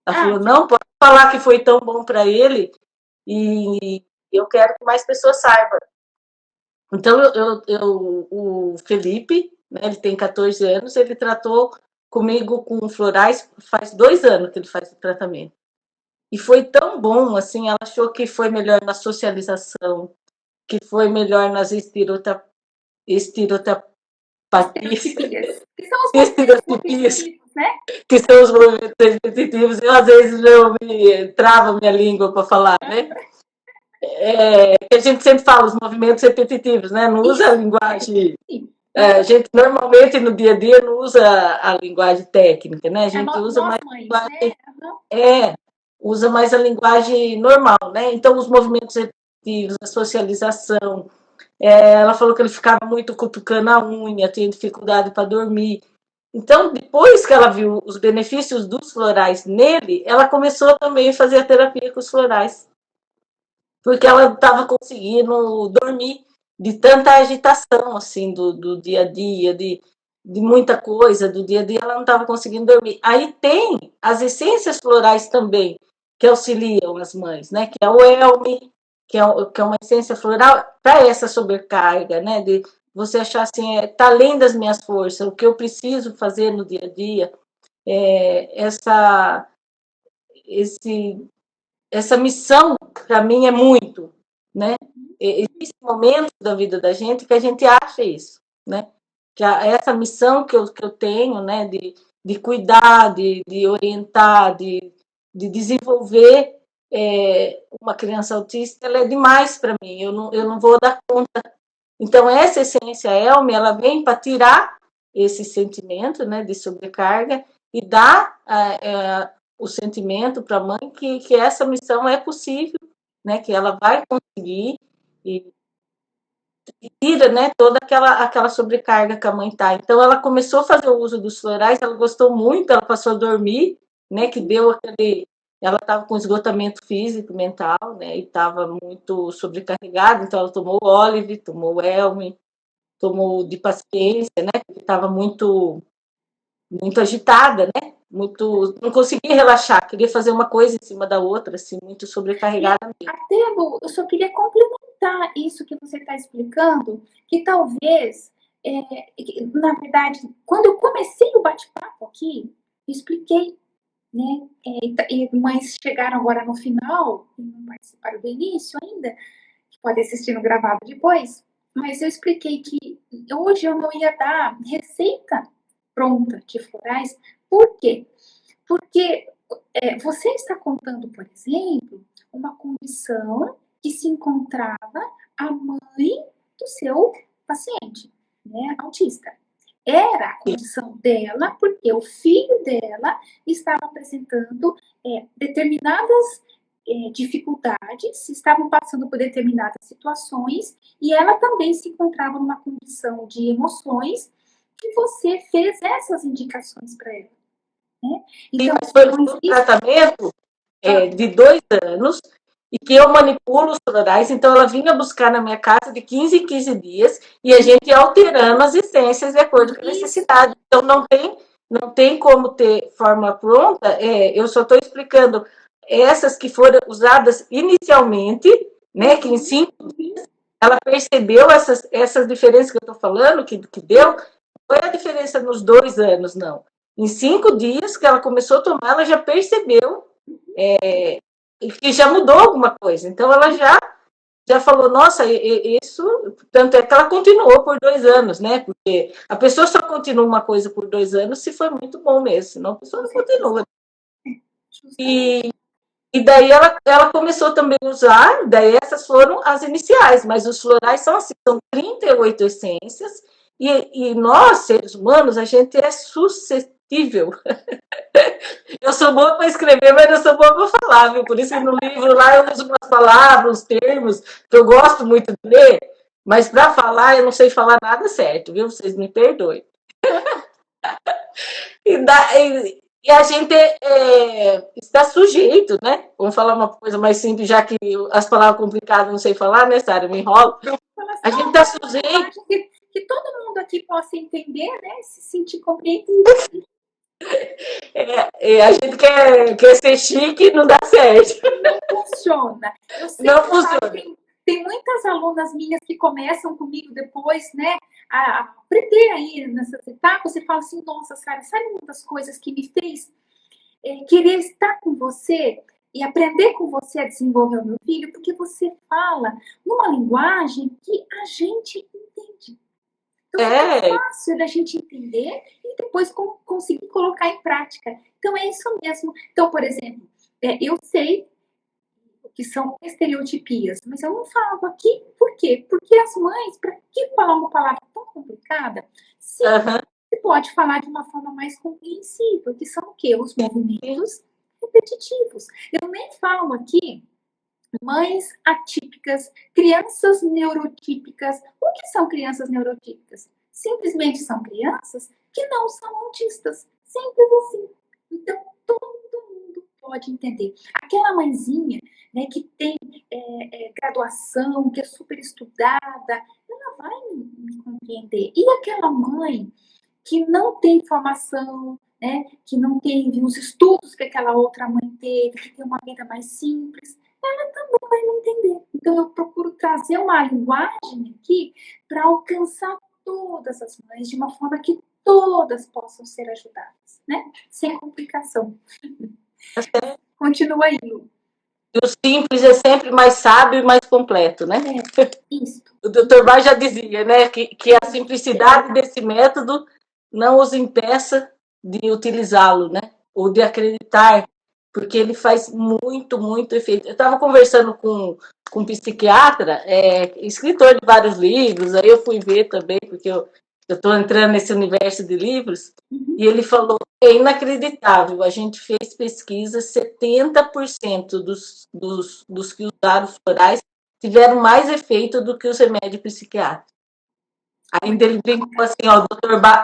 Ela falou, não, pode falar que foi tão bom para ele, e eu quero que mais pessoas saibam. Então, o Felipe, né, ele tem 14 anos, ele tratou comigo com florais, faz 2 anos que ele faz o tratamento. E foi tão bom, assim, ela achou que foi melhor na socialização, que foi melhor nas estereotipias, né? Que são os movimentos repetitivos. Eu, às vezes, me trava minha língua para falar, né? A gente sempre fala os movimentos repetitivos, né? Não usa a linguagem... a gente normalmente no dia a dia não usa a linguagem técnica, né? A gente usa mais linguagem, usa mais a linguagem normal, né? Então os movimentos repetitivos, a socialização, ela falou que ele ficava muito cutucando a unha, tinha dificuldade para dormir. Então, depois que ela viu os benefícios dos florais nele, ela começou também a fazer a terapia com os florais, porque ela estava conseguindo dormir de tanta agitação, assim, do dia a dia, de muita coisa do dia a dia, ela não estava conseguindo dormir. Aí tem as essências florais também, que auxiliam as mães, né? Que é o Elme, que é uma essência floral para essa sobrecarga, né? De você achar assim, tá além das minhas forças, o que eu preciso fazer no dia a dia, essa missão, para mim, é muito, né? Existe momentos da vida da gente que a gente acha isso, né? Que essa missão que eu tenho, né? De cuidar, de orientar, de desenvolver uma criança autista, ela é demais para mim, eu não vou dar conta. Então, essa essência Elme, ela vem para tirar esse sentimento, né, de sobrecarga e dar o sentimento para a mãe que essa missão é possível, né, que ela vai conseguir e tira, né, toda aquela sobrecarga que a mãe está. Então, ela começou a fazer o uso dos florais, ela gostou muito, ela passou a dormir, né, que deu aquele... Ela estava com esgotamento físico, mental, né, e estava muito sobrecarregada, então ela tomou o Olive, tomou o Elme, tomou de paciência, né, porque estava muito agitada, né? Não conseguia relaxar, queria fazer uma coisa em cima da outra, assim, muito sobrecarregada. Até, Lu, eu só queria complementar isso que você está explicando, que talvez, na verdade, quando eu comecei o bate-papo aqui, eu expliquei, né? Mas chegaram agora no final, e não participaram do início ainda, que pode assistir no gravado depois, mas eu expliquei que hoje eu não ia dar receita pronta de florais. Por quê? Porque você está contando, por exemplo, uma condição que se encontrava a mãe do seu paciente, né, autista. Era a condição dela, porque o filho dela estava apresentando determinadas dificuldades, estavam passando por determinadas situações, e ela também se encontrava numa condição de emoções que você fez essas indicações para ela. Né? Então, sim, mas foi um tratamento de 2 anos e que eu manipulo os florais, então ela vinha buscar na minha casa de 15 em 15 dias e a gente ia alterando as essências de acordo com a necessidade. Então não tem como ter fórmula pronta, eu só estou explicando essas que foram usadas inicialmente, né, que em 5 dias ela percebeu essas diferenças que eu estou falando, que deu, não foi a diferença nos 2 anos, não. Em 5 dias que ela começou a tomar, ela já percebeu que já mudou alguma coisa. Então, ela já falou, nossa, isso... Tanto é que ela continuou por 2 anos, né? Porque a pessoa só continua uma coisa por 2 anos se for muito bom mesmo, senão a pessoa não continua. E daí ela começou também a usar, daí essas foram as iniciais, mas os florais são assim, são 38 essências, e nós, seres humanos, a gente é imperceptível. Eu sou boa para escrever, mas eu sou boa para falar, viu? Por isso que no livro lá eu uso umas palavras, uns termos, que eu gosto muito de ler, mas para falar eu não sei falar nada certo, viu? Vocês me perdoem. E a gente está sujeito, né? Vamos falar uma coisa mais simples, já que as palavras complicadas eu não sei falar, né, Sara? Eu me enrolo. A gente está sujeito. Que todo mundo aqui possa entender, né? Se sentir compreendido. A gente quer ser chique e não dá certo. Não funciona. Eu sei não que funciona. Tem muitas alunas minhas que começam comigo depois, né, a aprender aí nessas etapas, e fala assim, nossa, Sara, sabe uma das coisas que me fez querer estar com você e aprender com você a desenvolver o meu filho? Porque você fala numa linguagem que a gente entende. Então, é fácil da gente entender e depois conseguir colocar em prática. Então, é isso mesmo. Então, por exemplo, eu sei que são estereotipias, mas eu não falo aqui. Por quê? Porque as mães, para que falar uma palavra tão complicada, se você pode falar de uma forma mais compreensível, que são o quê? Os movimentos repetitivos. Eu nem falo aqui mães atípicas, crianças neurotípicas. O que são crianças neurotípicas? Simplesmente são crianças que não são autistas. Simples assim. Então, todo mundo pode entender. Aquela mãezinha, né, que tem graduação, que é super estudada, ela vai me compreender. E aquela mãe que não tem formação, né, que não teve os estudos que aquela outra mãe teve, que tem uma vida mais simples, ela também vai me entender. Então, eu procuro trazer uma linguagem aqui para alcançar todas as mães de uma forma que todas possam ser ajudadas, né? Sem complicação. Continua aí, Lu. O simples é sempre mais sábio e mais completo, né? Isso. O Dr. Bar já dizia, né, que a simplicidade desse método não os impeça de utilizá-lo, né? Ou de acreditar, porque ele faz muito, muito efeito. Eu estava conversando com um psiquiatra, escritor de vários livros, aí eu fui ver também, porque eu estou entrando nesse universo de livros, e ele falou, é inacreditável, a gente fez pesquisa, 70% dos que usaram florais tiveram mais efeito do que os remédios psiquiátricos. Ainda ele brincou assim, ó,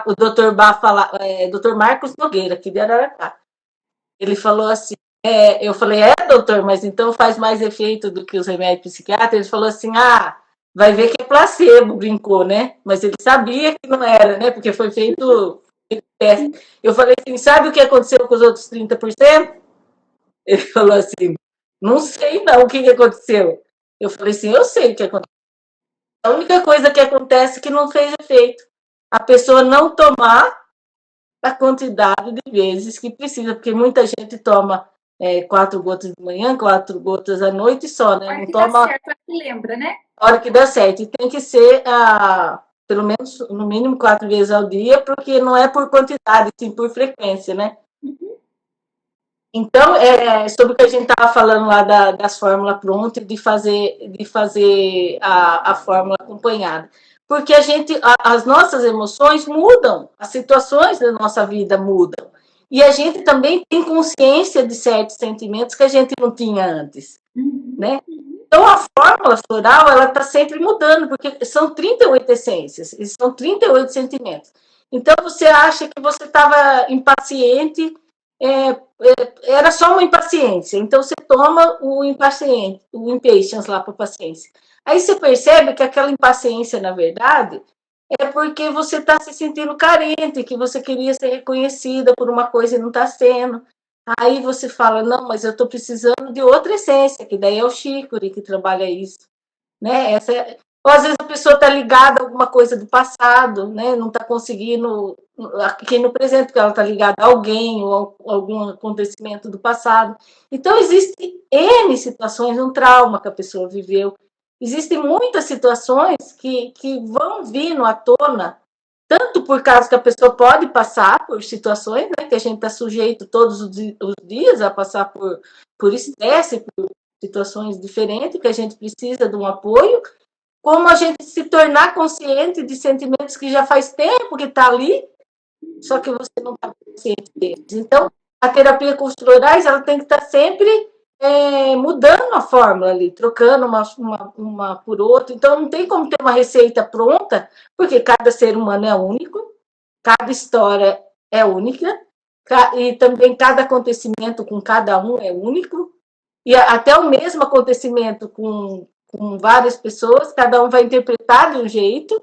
o Dr. Marcos Nogueira, aqui de Araraquara. Ele falou assim, eu falei, doutor, mas então faz mais efeito do que os remédios psiquiátricos? Ele falou assim, vai ver que é placebo, brincou, né? Mas ele sabia que não era, né? Porque foi feito teste. Eu falei assim, sabe o que aconteceu com os outros 30%? Ele falou assim, não sei não o que aconteceu. Eu falei assim, eu sei o que aconteceu. A única coisa que acontece é que não fez efeito. A pessoa não tomar a quantidade de vezes que precisa, porque muita gente toma 4 gotas de manhã, 4 gotas à noite só, né? A hora que dá certo, que lembra, né? A hora que dá certo. E tem que ser, pelo menos, no mínimo 4 vezes ao dia, porque não é por quantidade, sim por frequência, né? Então, sobre o que a gente estava falando lá das fórmulas prontas, de fazer a fórmula acompanhada. Porque as nossas emoções mudam, as situações da nossa vida mudam. E a gente também tem consciência de certos sentimentos que a gente não tinha antes, né? Então, a fórmula floral, ela está sempre mudando, porque são 38 essências, e são 38 sentimentos. Então, você acha que você estava impaciente, era só uma impaciência. Então, você toma o impatience lá para a paciência. Aí você percebe que aquela impaciência, na verdade, é porque você está se sentindo carente, que você queria ser reconhecida por uma coisa e não está sendo. Aí você fala, não, mas eu estou precisando de outra essência, que daí é o Chicory que trabalha isso. Né? Ou às vezes a pessoa está ligada a alguma coisa do passado, né? Não está conseguindo aqui no presente, porque ela está ligada a alguém ou a algum acontecimento do passado. Então, existem N situações, um trauma que a pessoa viveu. Existem muitas situações que vão vindo à tona, tanto por causa que a pessoa pode passar por situações, né, que a gente está sujeito todos os dias a passar por estresse, por situações diferentes, que a gente precisa de um apoio, como a gente se tornar consciente de sentimentos que já faz tempo que está ali, só que você não está consciente deles. Então, a terapia com os florais, ela tem que estar sempre mudando a fórmula ali, trocando uma por outra. Então, não tem como ter uma receita pronta, porque cada ser humano é único, cada história é única, e também cada acontecimento com cada um é único, e até o mesmo acontecimento com várias pessoas, cada um vai interpretar de um jeito.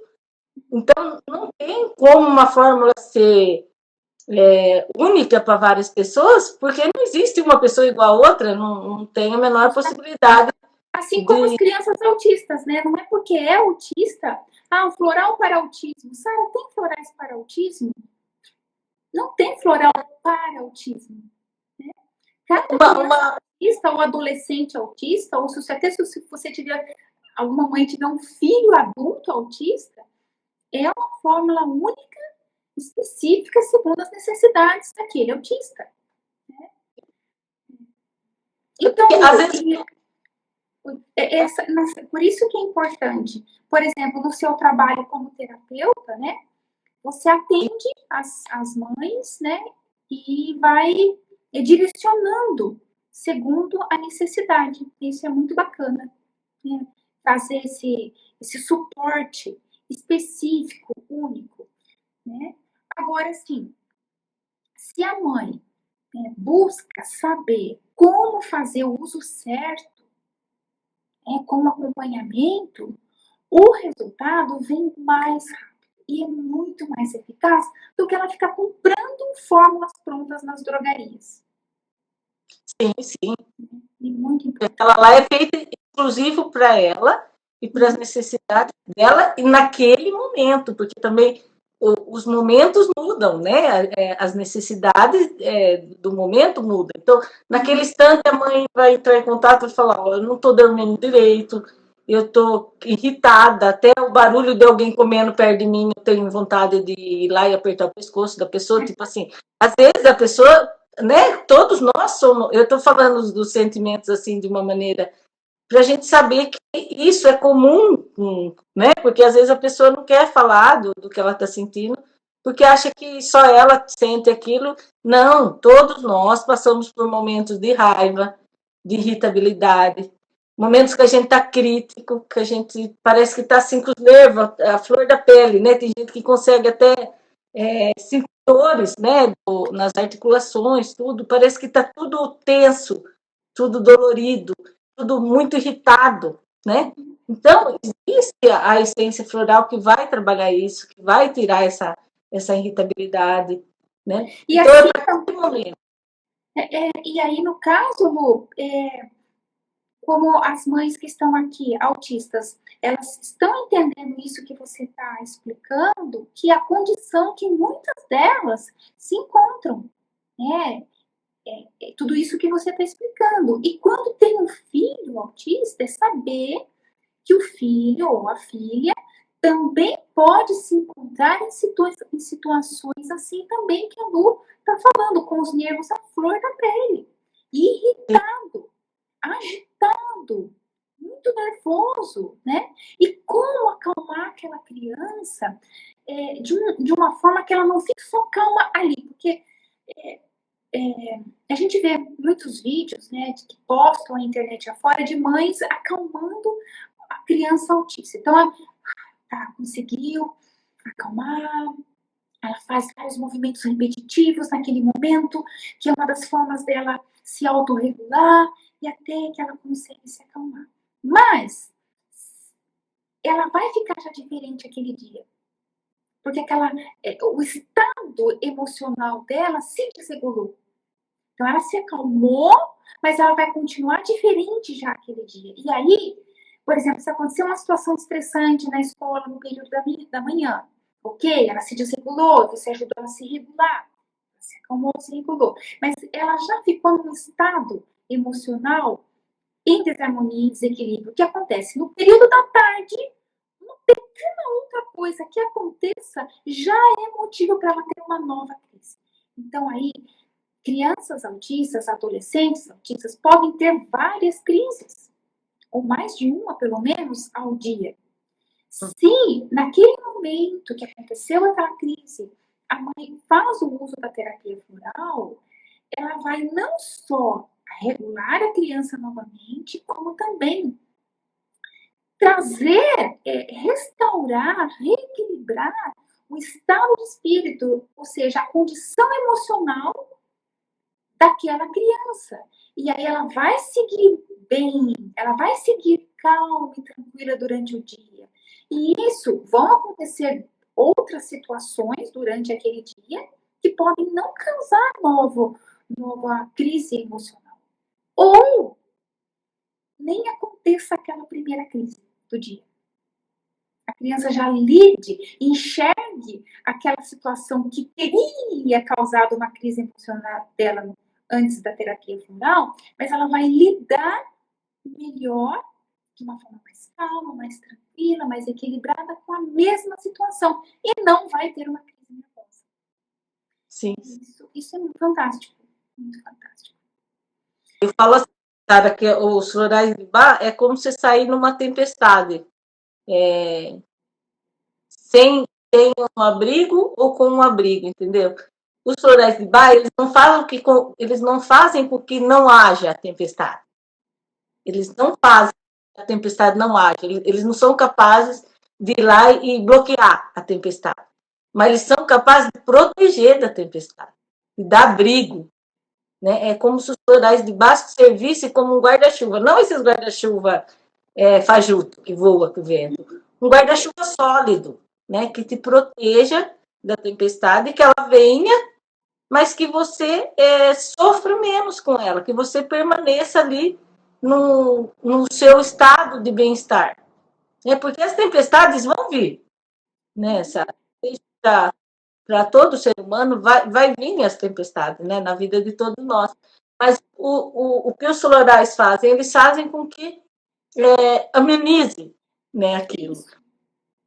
Então, não tem como uma fórmula ser única para várias pessoas, porque não existe uma pessoa igual a outra, não tem a menor possibilidade. Assim como as crianças autistas, né? Não é porque é autista, um floral para autismo. Sara, tem florais para autismo? Não tem floral para autismo. Né? Cada criança autista ou adolescente autista, ou até se você tiver, alguma mãe tiver um filho adulto autista, é uma fórmula única, específica, segundo as necessidades daquele autista. Né? Então, por isso que é importante, por exemplo, no seu trabalho como terapeuta, né? Você atende as mães, né? E vai direcionando segundo a necessidade. Isso é muito bacana, né? Trazer esse suporte específico, único, né? Agora, sim, se a mãe, né, busca saber como fazer o uso certo, com acompanhamento, o resultado vem mais rápido e é muito mais eficaz do que ela ficar comprando fórmulas prontas nas drogarias. Sim, sim. E muito importante. Ela lá é feita exclusivo para ela e para as necessidades dela e naquele momento, porque também os momentos mudam, né? As necessidades do momento mudam. Então, naquele instante, a mãe vai entrar em contato e falar: oh, eu não estou dormindo direito, eu estou irritada, até o barulho de alguém comendo perto de mim, eu tenho vontade de ir lá e apertar o pescoço da pessoa. Tipo assim, às vezes a pessoa, né? Todos nós somos. Eu estou falando dos sentimentos assim de uma maneira para a gente saber que isso é comum, né? Porque às vezes a pessoa não quer falar do que ela está sentindo, porque acha que só ela sente aquilo. Não, todos nós passamos por momentos de raiva, de irritabilidade, momentos que a gente está crítico, que a gente parece que está assim com os nervos, a flor da pele, né? Tem gente que consegue até sentir dores, né? Nas articulações, tudo, parece que está tudo tenso, tudo dolorido, tudo muito irritado, né? Então, existe a essência floral que vai trabalhar isso, que vai tirar essa irritabilidade, né? E então, assim, é para aquele momento. E aí, no caso, Lu, como as mães que estão aqui, autistas, elas estão entendendo isso que você está explicando, que a condição que muitas delas se encontram, né? Tudo isso que você está explicando. E quando tem um filho autista, é saber que o filho ou a filha também pode se encontrar em situações assim também que a Lu está falando, com os nervos à flor da pele, irritado, agitado, muito nervoso, né? E como acalmar aquela criança de uma forma que ela não fique só calma ali, porque a gente vê muitos vídeos, né, que postam na internet afora de mães acalmando a criança autista. Então, ela conseguiu acalmar, ela faz vários movimentos repetitivos naquele momento, que é uma das formas dela se autorregular e até que ela consegue se acalmar. Mas ela vai ficar já diferente aquele dia, porque o estado emocional dela se desregulou. Então, ela se acalmou, mas ela vai continuar diferente já aquele dia. E aí, por exemplo, se acontecer uma situação estressante na escola no período da manhã, ok, ela se desregulou, você ajudou ela a se regular, ela se acalmou, se regulou. Mas ela já ficou num estado emocional em desarmonia e desequilíbrio. O que acontece? No período da tarde, uma pequena outra coisa que aconteça já é motivo para ela ter uma nova crise. Então, aí, crianças autistas, adolescentes autistas podem ter várias crises, ou mais de uma, pelo menos, ao dia. Se naquele momento que aconteceu aquela crise, a mãe faz o uso da terapia floral, ela vai não só regular a criança novamente, como também trazer, restaurar, reequilibrar o estado de espírito, ou seja, a condição emocional daquela criança. E aí ela vai seguir bem, ela vai seguir calma e tranquila durante o dia. E isso vão acontecer outras situações durante aquele dia que podem não causar nova crise emocional. Ou nem aconteça aquela primeira crise do dia. A criança já lide, enxergue aquela situação que teria causado uma crise emocional dela antes da terapia floral, mas ela vai lidar melhor, de uma forma mais calma, mais tranquila, mais equilibrada com a mesma situação e não vai ter uma crise nervosa. Sim. Isso é muito fantástico, muito fantástico. Eu falo assim, cara, que os florais de Bach é como se sair numa tempestade. Sem um abrigo ou com um abrigo, entendeu? Os florais de Bach, eles não fazem com que não haja tempestade. Eles não fazem que a tempestade não haja. Eles não são capazes de ir lá e bloquear a tempestade. Mas eles são capazes de proteger da tempestade, de dar abrigo. Né? É como se os florais de Bach servissem como um guarda-chuva. Não esses guarda-chuva fajuto, que voa com o vento. Um guarda-chuva sólido, né? Que te proteja da tempestade, que ela venha, mas que você sofra menos com ela, que você permaneça ali no seu estado de bem-estar. Porque as tempestades vão vir, né? Para todo ser humano vai vir as tempestades, né? Na vida de todos nós. Mas o que os florais fazem? Eles fazem com que amenize, né, aquilo.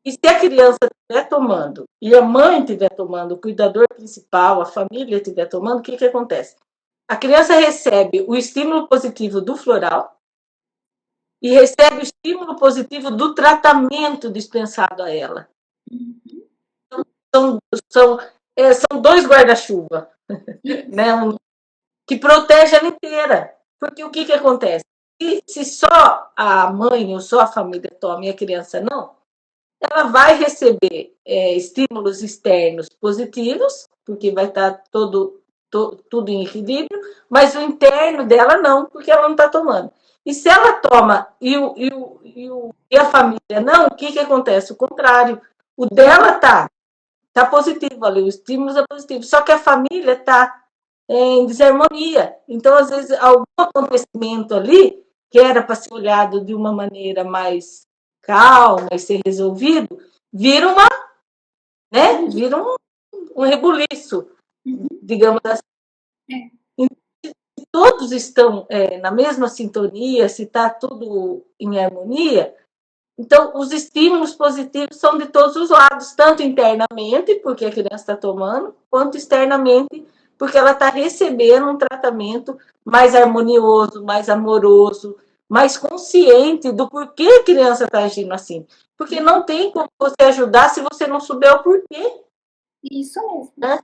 E se a criança estiver tomando, e a mãe estiver tomando, o cuidador principal, a família estiver tomando, o que acontece? A criança recebe o estímulo positivo do floral e recebe o estímulo positivo do tratamento dispensado a ela. Então, são dois guarda-chuva, né, que protege ela inteira. Porque o que acontece? Se só a mãe ou só a família toma e a criança não, ela vai receber estímulos externos positivos, porque vai estar tudo em equilíbrio, mas o interno dela não, porque ela não está tomando. E se ela toma e a família não, o que acontece? O contrário. O dela tá positivo ali, o estímulo é positivo, só que a família está em desarmonia. Então, às vezes, algum acontecimento ali, que era para ser olhado de uma maneira mais calma e ser resolvido, vira um rebuliço, digamos assim. Se todos estão na mesma sintonia, se está tudo em harmonia, então os estímulos positivos são de todos os lados, tanto internamente, porque a criança está tomando, quanto externamente, porque ela está recebendo um tratamento mais harmonioso, mais amoroso, mais consciente do porquê a criança está agindo assim. Porque não tem como você ajudar se você não souber o porquê. Isso mesmo. Né?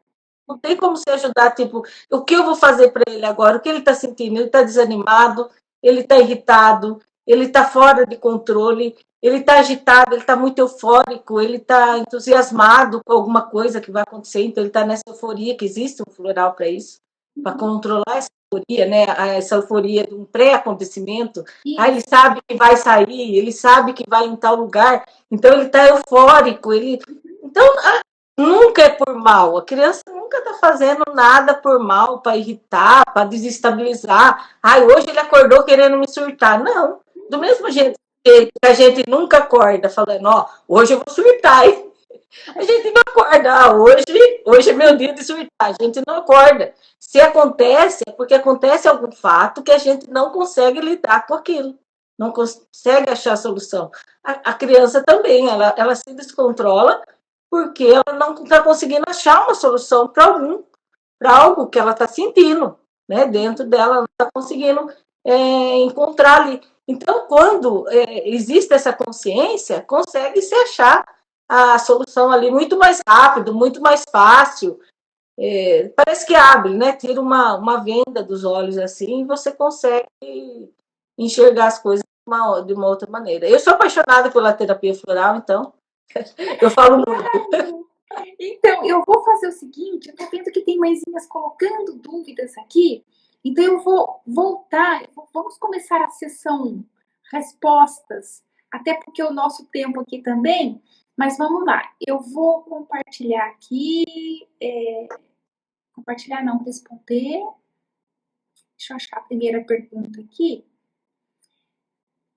Não tem como você ajudar, tipo, o que eu vou fazer para ele agora? O que ele está sentindo? Ele está desanimado, ele está irritado, ele está fora de controle, ele está agitado, ele está muito eufórico, ele está entusiasmado com alguma coisa que vai acontecer, então ele está nessa euforia, que existe um floral para isso, para controlar essa euforia, né? Essa euforia de um pré-acontecimento. Ele sabe que vai sair, ele sabe que vai em tal lugar, então ele está eufórico, então nunca é por mal. A criança nunca está fazendo nada por mal, para irritar, para desestabilizar. Hoje ele acordou querendo me surtar. Não. Do mesmo jeito que a gente nunca acorda falando, hoje eu vou surtar, hein? A gente não acorda. Hoje é meu dia de surtar. A gente não acorda. Se acontece, é porque acontece algum fato que a gente não consegue lidar com aquilo. Não consegue achar a solução. A criança também, ela se descontrola porque ela não está conseguindo achar uma solução para algo que ela está sentindo, né? Dentro dela, ela não está conseguindo encontrar ali. Então, quando existe essa consciência, consegue-se achar a solução ali muito mais rápido, muito mais fácil. Parece que abre, né? Tira uma venda dos olhos assim e você consegue enxergar as coisas de uma outra maneira. Eu sou apaixonada pela terapia floral, então eu falo muito. Então, eu vou fazer o seguinte, eu tô vendo que tem mãezinhas colocando dúvidas aqui, então eu vou voltar, vamos começar a sessão respostas, até porque o nosso tempo aqui também, mas vamos lá, eu vou compartilhar aqui, compartilhar não, responder, deixa eu achar a primeira pergunta aqui.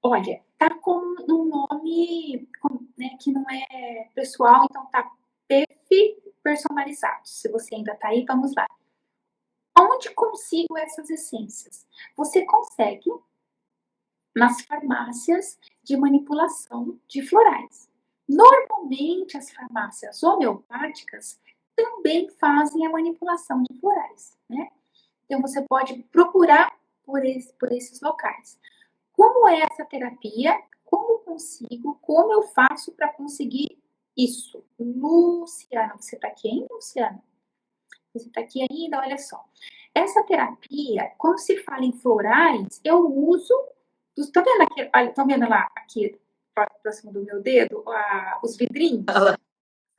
Olha, tá com um nome, né, que não é pessoal, então tá PF personalizado. Se você ainda tá aí, vamos lá. Onde consigo essas essências? Você consegue nas farmácias de manipulação de florais. Normalmente, as farmácias homeopáticas também fazem a manipulação de florais, né? Então, você pode procurar por esses locais. Como é essa terapia? Como consigo? Como eu faço para conseguir isso? Luciana, você está aqui ainda, Luciana? Você está aqui ainda? Olha só. Essa terapia, quando se fala em florais, eu uso. Estão vendo aqui? Estão vendo lá, aqui, próximo do meu dedo, os vidrinhos?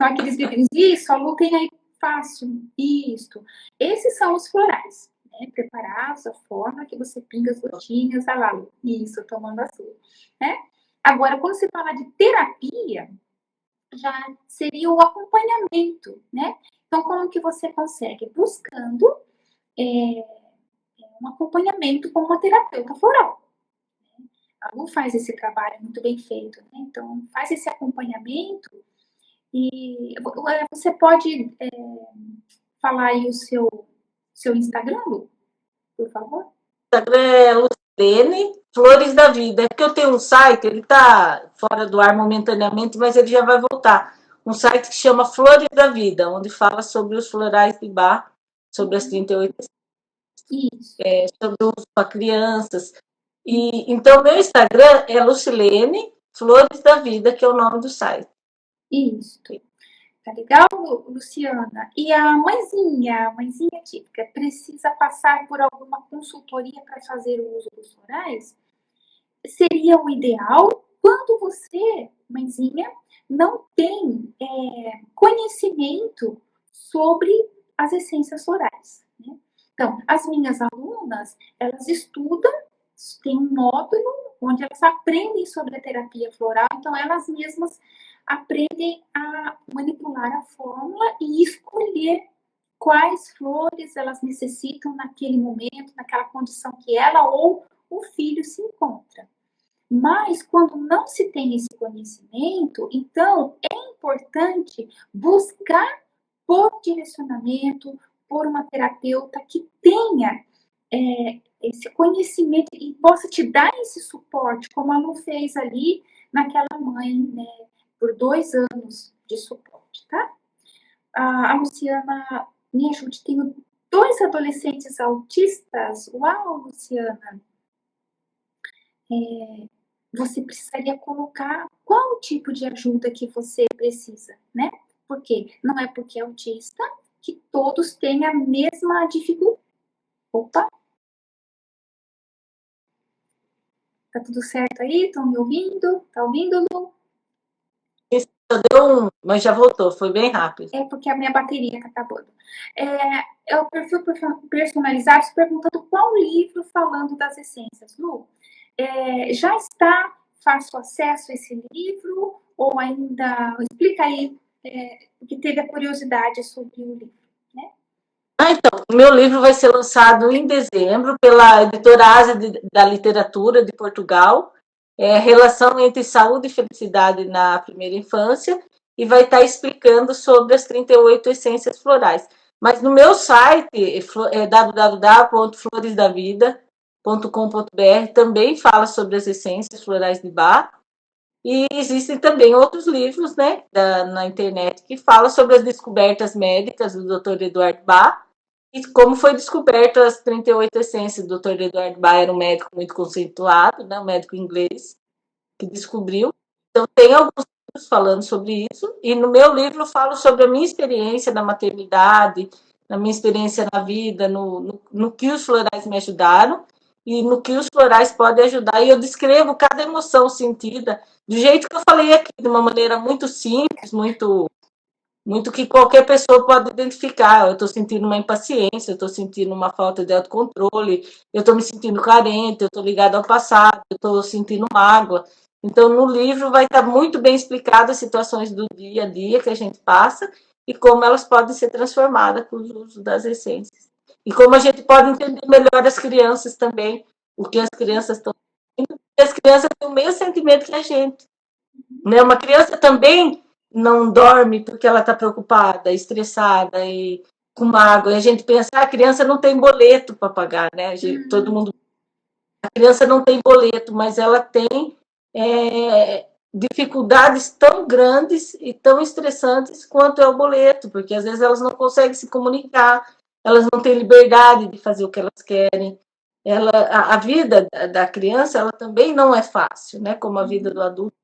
São aqueles vidrinhos. Isso, a Lu tem aí fácil. Isso. Esses são os florais. Né, preparados, a forma que você pinga as gotinhas, olha lá, isso, tomando a sua, né? Agora, quando se fala de terapia, já seria o acompanhamento, né? Então, como que você consegue? Buscando um acompanhamento com uma terapeuta floral. A Lu faz esse trabalho muito bem feito, né? Então, faz esse acompanhamento e você pode falar aí o seu Instagram, Lu? Por favor. O Instagram é Lucilene Flores da Vida. É porque eu tenho um site, ele está fora do ar momentaneamente, mas ele já vai voltar. Um site que chama Flores da Vida, onde fala sobre os florais de Bach, sobre as 38 sobre o uso para crianças. E, então, meu Instagram é Lucilene Flores da Vida, que é o nome do site. Isso. Tá legal, Luciana? E a mãezinha típica, precisa passar por alguma consultoria para fazer o uso dos florais? Seria o ideal quando você, mãezinha, não tem conhecimento sobre as essências florais. Né? Então, as minhas alunas, elas estudam, tem um módulo onde elas aprendem sobre a terapia floral, então elas mesmas aprendem a manipular a fórmula e escolher quais flores elas necessitam naquele momento, naquela condição que ela ou o filho se encontra. Mas quando não se tem esse conhecimento, então é importante buscar por direcionamento, por uma terapeuta que tenha esse conhecimento e possa te dar esse suporte, como a Lu fez ali naquela mãe, né, por 2 anos de suporte, tá? A Luciana, me ajude, tenho 2 adolescentes autistas. Uau, Luciana! Você precisaria colocar qual tipo de ajuda que você precisa, né? Porque não é porque é autista que todos têm a mesma dificuldade. Opa! Tá tudo certo aí? Estão me ouvindo? Tá ouvindo, Lu? Mas já voltou, foi bem rápido. É porque a minha bateria tá acabando. É o perfil personalizado perguntando qual livro falando das essências. Lu, já está fácil acesso a esse livro? Ou ainda... Explica aí, porque teve a curiosidade sobre o livro, né? Então, o meu livro vai ser lançado em dezembro pela editora Ásia da Literatura de Portugal, Relação entre Saúde e Felicidade na Primeira Infância, e vai estar explicando sobre as 38 essências florais. Mas no meu site, www.floresdavida.com.br, também fala sobre as essências florais de Bach, e existem também outros livros, né, na internet que falam sobre as descobertas médicas do Dr. Eduardo Bach, e como foi descoberto as 38 essências. O Dr. Eduardo Bach era um médico muito conceituado, né, um médico inglês, que descobriu. Então, tem alguns falando sobre isso, e no meu livro eu falo sobre a minha experiência na maternidade, na minha experiência na vida, no que os florais me ajudaram e no que os florais podem ajudar. E eu descrevo cada emoção sentida do jeito que eu falei aqui, de uma maneira muito simples, muito que qualquer pessoa pode identificar. Eu estou sentindo uma impaciência, eu estou sentindo uma falta de autocontrole, eu estou me sentindo carente, eu estou ligada ao passado, eu estou sentindo mágoa. Então, no livro vai estar muito bem explicado as situações do dia a dia que a gente passa e como elas podem ser transformadas com o uso das essências. E como a gente pode entender melhor as crianças também, o que as crianças estão sentindo, porque as crianças têm o mesmo sentimento que a gente. Né? Uma criança também não dorme porque ela está preocupada, estressada e com mágoa. E a gente pensa, a criança não tem boleto para pagar, né? Todo mundo. A criança não tem boleto, mas ela tem dificuldades tão grandes e tão estressantes quanto é o boleto, porque às vezes elas não conseguem se comunicar, elas não têm liberdade de fazer o que elas querem. A vida da criança ela também não é fácil, né? Como a vida do adulto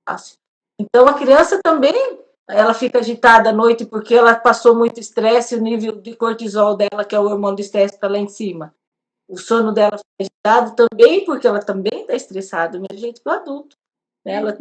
fácil. Então, a criança também, ela fica agitada à noite porque ela passou muito estresse, o nível de cortisol dela, que é o hormônio do estresse, está lá em cima. O sono dela fica agitado também porque ela também está estressada, do mesmo jeito que o adulto. Né? Ela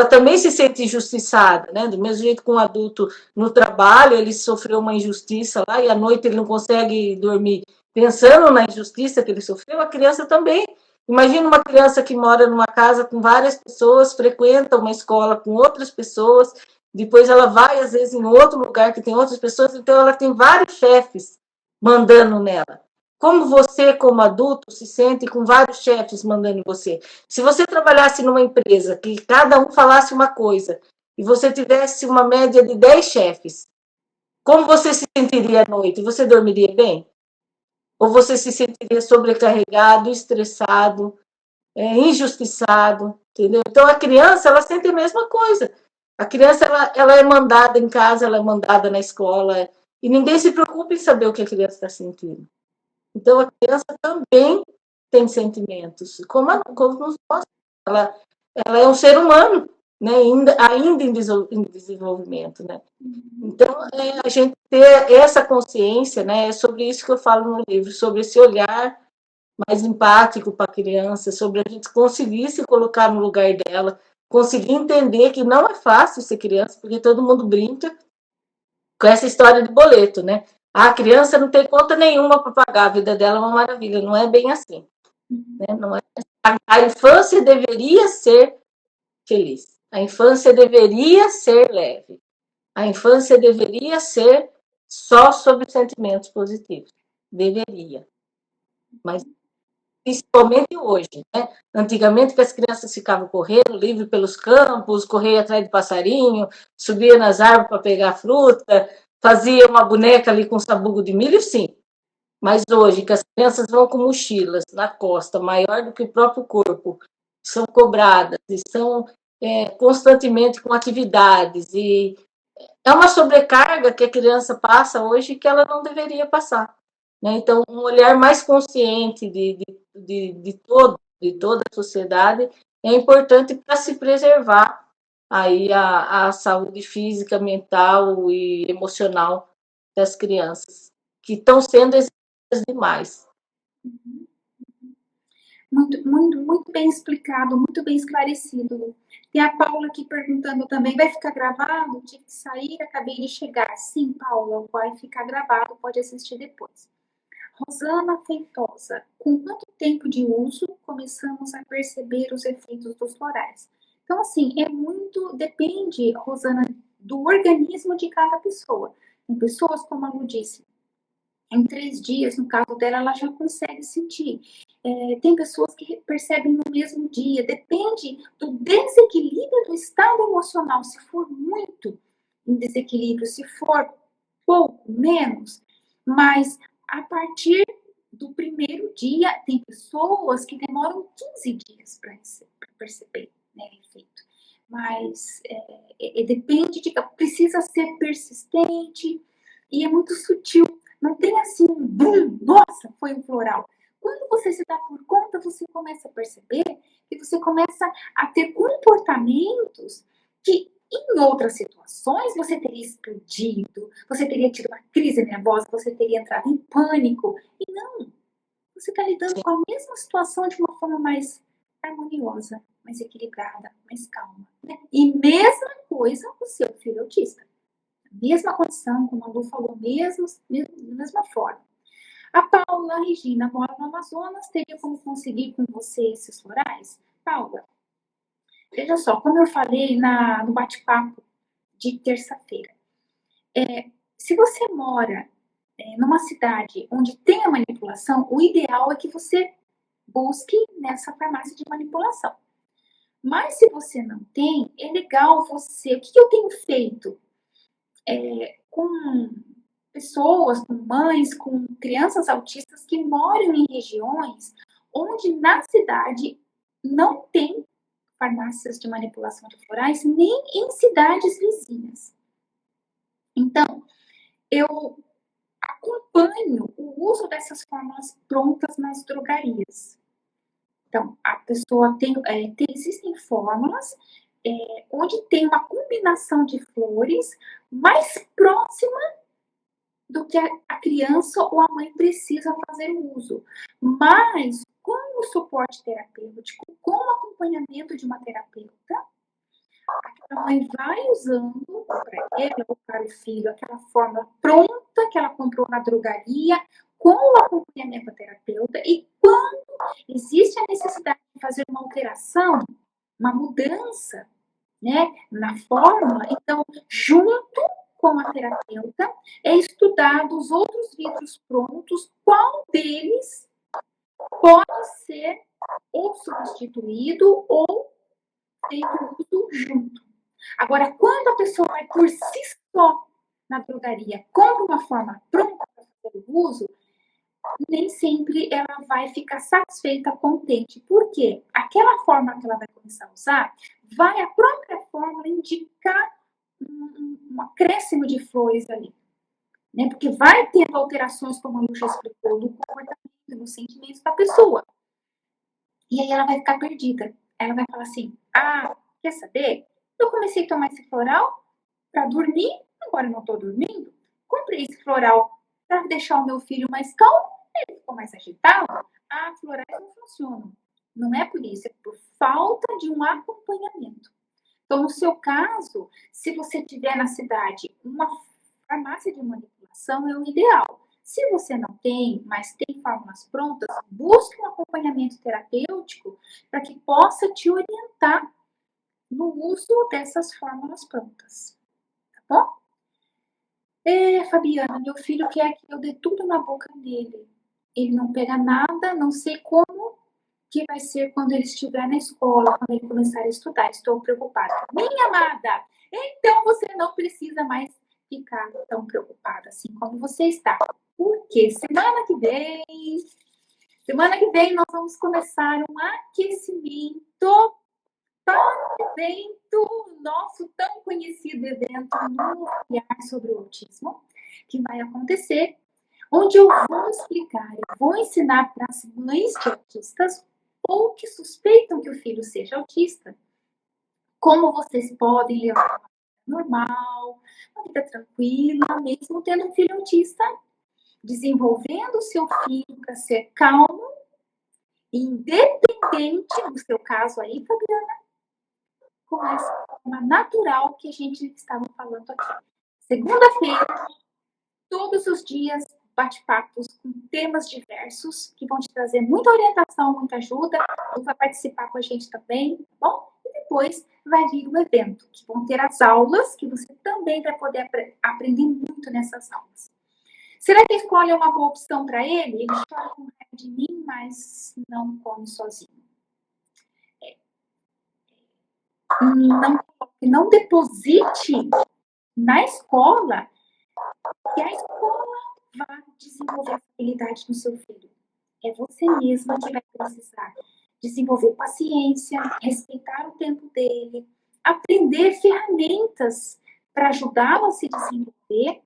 também se sente injustiçada, né? Do mesmo jeito que um adulto no trabalho, ele sofreu uma injustiça lá e à noite ele não consegue dormir pensando na injustiça que ele sofreu, a criança também. Imagina uma criança que mora numa casa com várias pessoas, frequenta uma escola com outras pessoas, depois ela vai, às vezes, em outro lugar que tem outras pessoas, então ela tem vários chefes mandando nela. Como você, como adulto, se sente com vários chefes mandando em você? Se você trabalhasse numa empresa que cada um falasse uma coisa e você tivesse uma média de 10 chefes, como você se sentiria à noite? Você dormiria bem? Ou você se sentiria sobrecarregado, estressado, injustiçado, entendeu? Então, a criança, ela sente a mesma coisa. A criança, ela é mandada em casa, ela é mandada na escola, e ninguém se preocupa em saber o que a criança está sentindo. Então, a criança também tem sentimentos, como nós. Ela, ela é um ser humano, né? ainda em desenvolvimento. Né? Então, a gente ter essa consciência, né? É sobre isso que eu falo no livro, sobre esse olhar mais empático para a criança, sobre a gente conseguir se colocar no lugar dela, conseguir entender que não é fácil ser criança, porque todo mundo brinca com essa história de boleto, né? A criança não tem conta nenhuma para pagar, a vida dela é uma maravilha, não é bem assim. Né? Não é... A infância deveria ser feliz, a infância deveria ser leve, a infância deveria ser só sobre sentimentos positivos, deveria, mas principalmente hoje, né? Antigamente que as crianças ficavam correndo livre pelos campos, corria atrás de passarinho, subia nas árvores para pegar fruta, fazia uma boneca ali com sabugo de milho, sim. Mas hoje que as crianças vão com mochilas na costa, maior do que o próprio corpo, são cobradas e são constantemente com atividades e é uma sobrecarga que a criança passa hoje que ela não deveria passar. Né? Então, um olhar mais consciente de toda a sociedade é importante para se preservar aí a saúde física, mental e emocional das crianças, que estão sendo exigidas demais. Muito bem explicado, muito bem esclarecido. E a Paula aqui perguntando também, vai ficar gravado? Tive que sair, acabei de chegar. Sim, Paula, vai ficar gravado, pode assistir depois. Rosana Feitosa, com quanto tempo de uso começamos a perceber os efeitos dos florais? Então, assim, depende, Rosana, do organismo de cada pessoa. Tem pessoas, como a Lu disse, em 3 dias, no caso dela, ela já consegue sentir. Tem pessoas que percebem no mesmo dia, depende do desequilíbrio do estado emocional. Se for muito em desequilíbrio, se for pouco, menos, mas a partir do primeiro dia, tem pessoas que demoram 15 dias para perceber, né, o efeito. Mas depende precisa ser persistente e é muito sutil. Não tem assim um boom, nossa, foi um floral. quando você se dá por conta, você começa a perceber que você começa a ter comportamentos que em outras situações você teria explodido, você teria tido uma crise nervosa, você teria entrado em pânico. E não, você está lidando com a mesma situação de uma forma mais harmoniosa, mais equilibrada, mais calma. Né? E mesma coisa o seu filho autista. Mesma condição, como a Lu falou, mesma forma. A Paula Regina mora no Amazonas, teria como conseguir com você esses florais? Paula, veja só, como eu falei no bate-papo de terça-feira, se você mora numa cidade onde tem a manipulação, o ideal é que você busque nessa farmácia de manipulação. Mas se você não tem, é legal você... O que eu tenho feito com pessoas, com mães, com crianças autistas que moram em regiões onde na cidade não tem farmácias de manipulação de florais, nem em cidades vizinhas. Então, eu acompanho o uso dessas fórmulas prontas nas drogarias. Então, a pessoa existem fórmulas onde tem uma combinação de flores mais próxima do que a criança ou a mãe precisa fazer o uso. Mas, com o suporte terapêutico, com o acompanhamento de uma terapeuta, a mãe vai usando para ela ou para o filho aquela fórmula pronta que ela comprou na drogaria, com o acompanhamento da terapeuta, e quando existe a necessidade de fazer uma alteração, uma mudança, né, na fórmula, então, junto com a terapeuta, é estudado os outros vidros prontos, qual deles pode ser ou substituído ou feito uso junto. Agora, quando a pessoa vai por si só na drogaria, compra uma forma pronta para fazer o uso, nem sempre ela vai ficar satisfeita, contente. Por quê? Aquela forma que ela vai começar a usar, vai a própria fórmula indicar um acréscimo de flores ali. Né? Porque vai tendo alterações, como a Lu já explicou, no comportamento, nos sentimentos da pessoa. E aí ela vai ficar perdida. Ela vai falar assim, quer saber? Eu comecei a tomar esse floral para dormir, agora eu não estou dormindo. Comprei esse floral para deixar o meu filho mais calmo, ele ficou mais agitado. Florais não funcionam. Não é por isso, é por falta de um acompanhamento. Então, no seu caso, se você tiver na cidade uma farmácia de manipulação, é o ideal. Se você não tem, mas tem fórmulas prontas, busque um acompanhamento terapêutico para que possa te orientar no uso dessas fórmulas prontas. Tá bom? Fabiana, meu filho quer que eu dê tudo na boca dele. Ele não pega nada, não sei como que vai ser quando ele estiver na escola, quando ele começar a estudar. Estou preocupada. Minha amada, então você não precisa mais ficar tão preocupada assim como você está. Porque semana que vem nós vamos começar um aquecimento para o evento, nosso tão conhecido evento no Olhar sobre o Autismo, que vai acontecer, onde eu vou explicar, eu vou ensinar para as mães de autistas ou que suspeitam que o filho seja autista, como vocês podem levar uma vida normal, uma vida tranquila, mesmo tendo um filho autista, desenvolvendo o seu filho para ser calmo, independente, no seu caso aí, Fabiana, com essa forma natural que a gente estava falando aqui. Segunda-feira, todos os dias, bate-papos com temas diversos que vão te trazer muita orientação, muita ajuda. Tu vai participar com a gente também, tá bom? E depois vai vir o evento, que vão ter as aulas, que você também vai poder aprender muito nessas aulas. Será que a escola é uma boa opção para ele? Ele chora com raiva de mim, mas não come sozinho. Não deposite na escola que a escola vai desenvolver essa habilidade no seu filho. É você mesma que vai precisar desenvolver paciência, respeitar o tempo dele, aprender ferramentas para ajudá-lo a se desenvolver.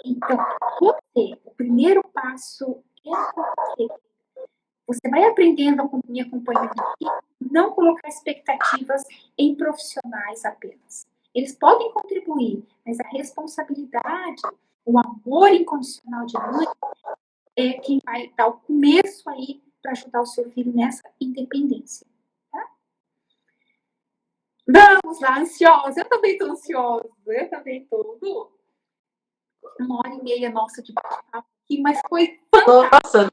Então, o primeiro passo é você. Você vai aprendendo a me acompanhando aqui, não colocar expectativas em profissionais apenas. Eles podem contribuir, mas a responsabilidade, o amor incondicional de mãe é quem vai dar o começo aí para ajudar o seu filho nessa independência. Tá? Vamos lá, ansiosa. Eu também estou ansiosa. Eu também estou. 1h30 nossa de bate-papo aqui, mas foi fantástico. Nossa.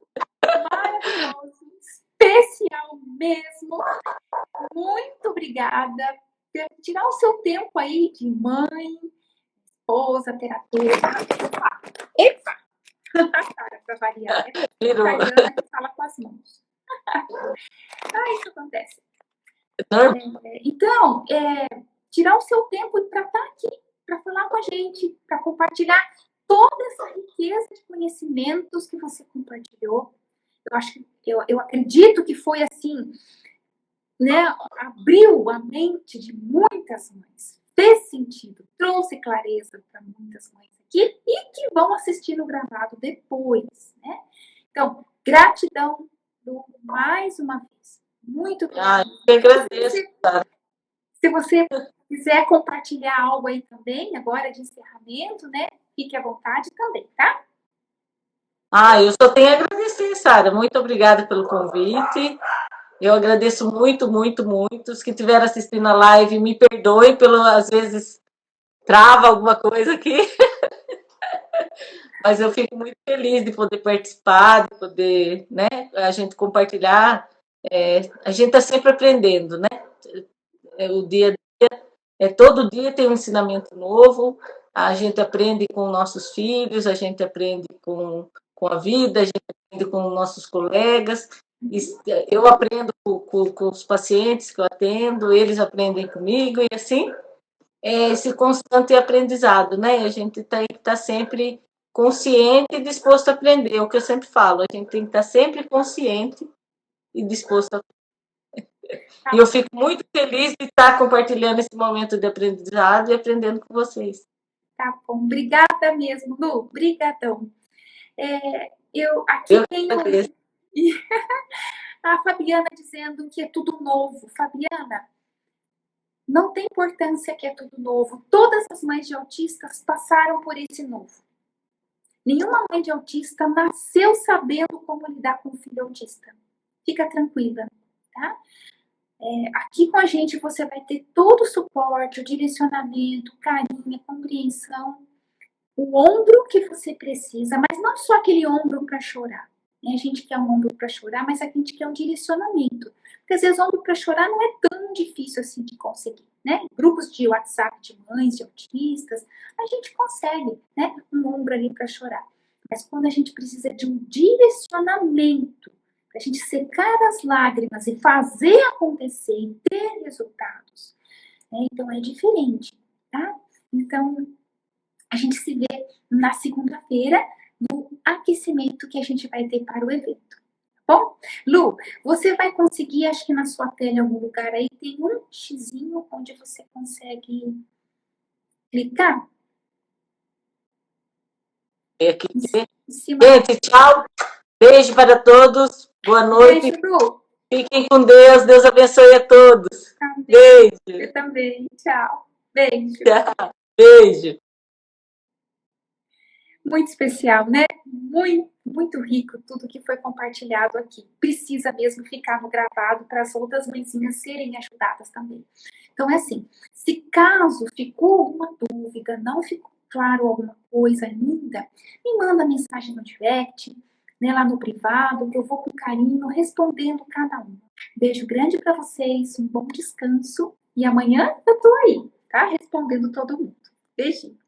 Maravilhoso. Especial mesmo. Muito obrigada por tirar o seu tempo aí de mãe, esposa, terapeuta. Epa! Para variar, né? Italiana que fala com as mãos. Isso acontece. Então, tirar o seu tempo para estar aqui, para falar com a gente, para compartilhar toda essa riqueza de conhecimentos que você compartilhou. Eu acredito que foi assim, né? Abriu a mente de muitas mães, fez sentido, trouxe clareza para muitas mães aqui e que vão assistir no gravado depois, né? Então, gratidão, Lu, mais uma vez. Muito obrigada. Eu agradeço. Se você quiser compartilhar algo aí também, agora de encerramento, né? Fique à vontade também, tá? Eu só tenho a agradecer, Sara. Muito obrigada pelo convite. Eu agradeço muito, muito, muito. Os que estiveram assistindo a live, me perdoem pelo, às vezes, trava alguma coisa aqui. Mas eu fico muito feliz de poder participar, de poder, né, a gente compartilhar. A gente está sempre aprendendo, né? O dia a dia, todo dia tem um ensinamento novo. A gente aprende com nossos filhos, a gente aprende com a vida, a gente aprende com nossos colegas. Eu aprendo com os pacientes que eu atendo, eles aprendem comigo, e assim, esse constante aprendizado, né? A gente tem que estar sempre consciente e disposto a aprender, é o que eu sempre falo, a gente tem que estar sempre consciente e disposto a aprender. E eu fico muito feliz de estar compartilhando esse momento de aprendizado e aprendendo com vocês. Tá bom, obrigada mesmo, Lu, brigadão. Eu aqui tenho a Fabiana dizendo que é tudo novo. Fabiana, não tem importância que é tudo novo. Todas as mães de autistas passaram por esse novo. Nenhuma mãe de autista nasceu sabendo como lidar com o filho autista. Fica tranquila, tá? Aqui com a gente você vai ter todo o suporte, o direcionamento, carinho, compreensão, o ombro que você precisa, mas não só aquele ombro para chorar. Né? A gente quer um ombro para chorar, mas a gente quer um direcionamento. Porque às vezes ombro para chorar não é tão difícil assim de conseguir. Né? Grupos de WhatsApp de mães, de autistas, a gente consegue, né? Um ombro ali para chorar. Mas quando a gente precisa de um direcionamento, para a gente secar as lágrimas e fazer acontecer e ter resultados, né? Então é diferente, tá? Então a gente se vê na segunda-feira no aquecimento que a gente vai ter para o evento. Bom, Lu, você vai conseguir, acho que na sua tela em algum lugar aí, tem um xizinho onde você consegue clicar. Aqui. Gente, tchau. Beijo para todos. Boa noite. Beijo, Lu. Fiquem com Deus. Deus abençoe a todos. Também. Beijo. Eu também. Tchau. Beijo. Tchau. Beijo. Muito especial, né? Muito, muito rico tudo que foi compartilhado aqui. Precisa mesmo ficar no gravado para as outras mãezinhas serem ajudadas também. Então é assim, se caso ficou alguma dúvida, não ficou claro alguma coisa ainda, me manda mensagem no direct, né, lá no privado, que eu vou com carinho respondendo cada um. Beijo grande para vocês, um bom descanso e amanhã eu tô aí, tá? Respondendo todo mundo. Beijinho.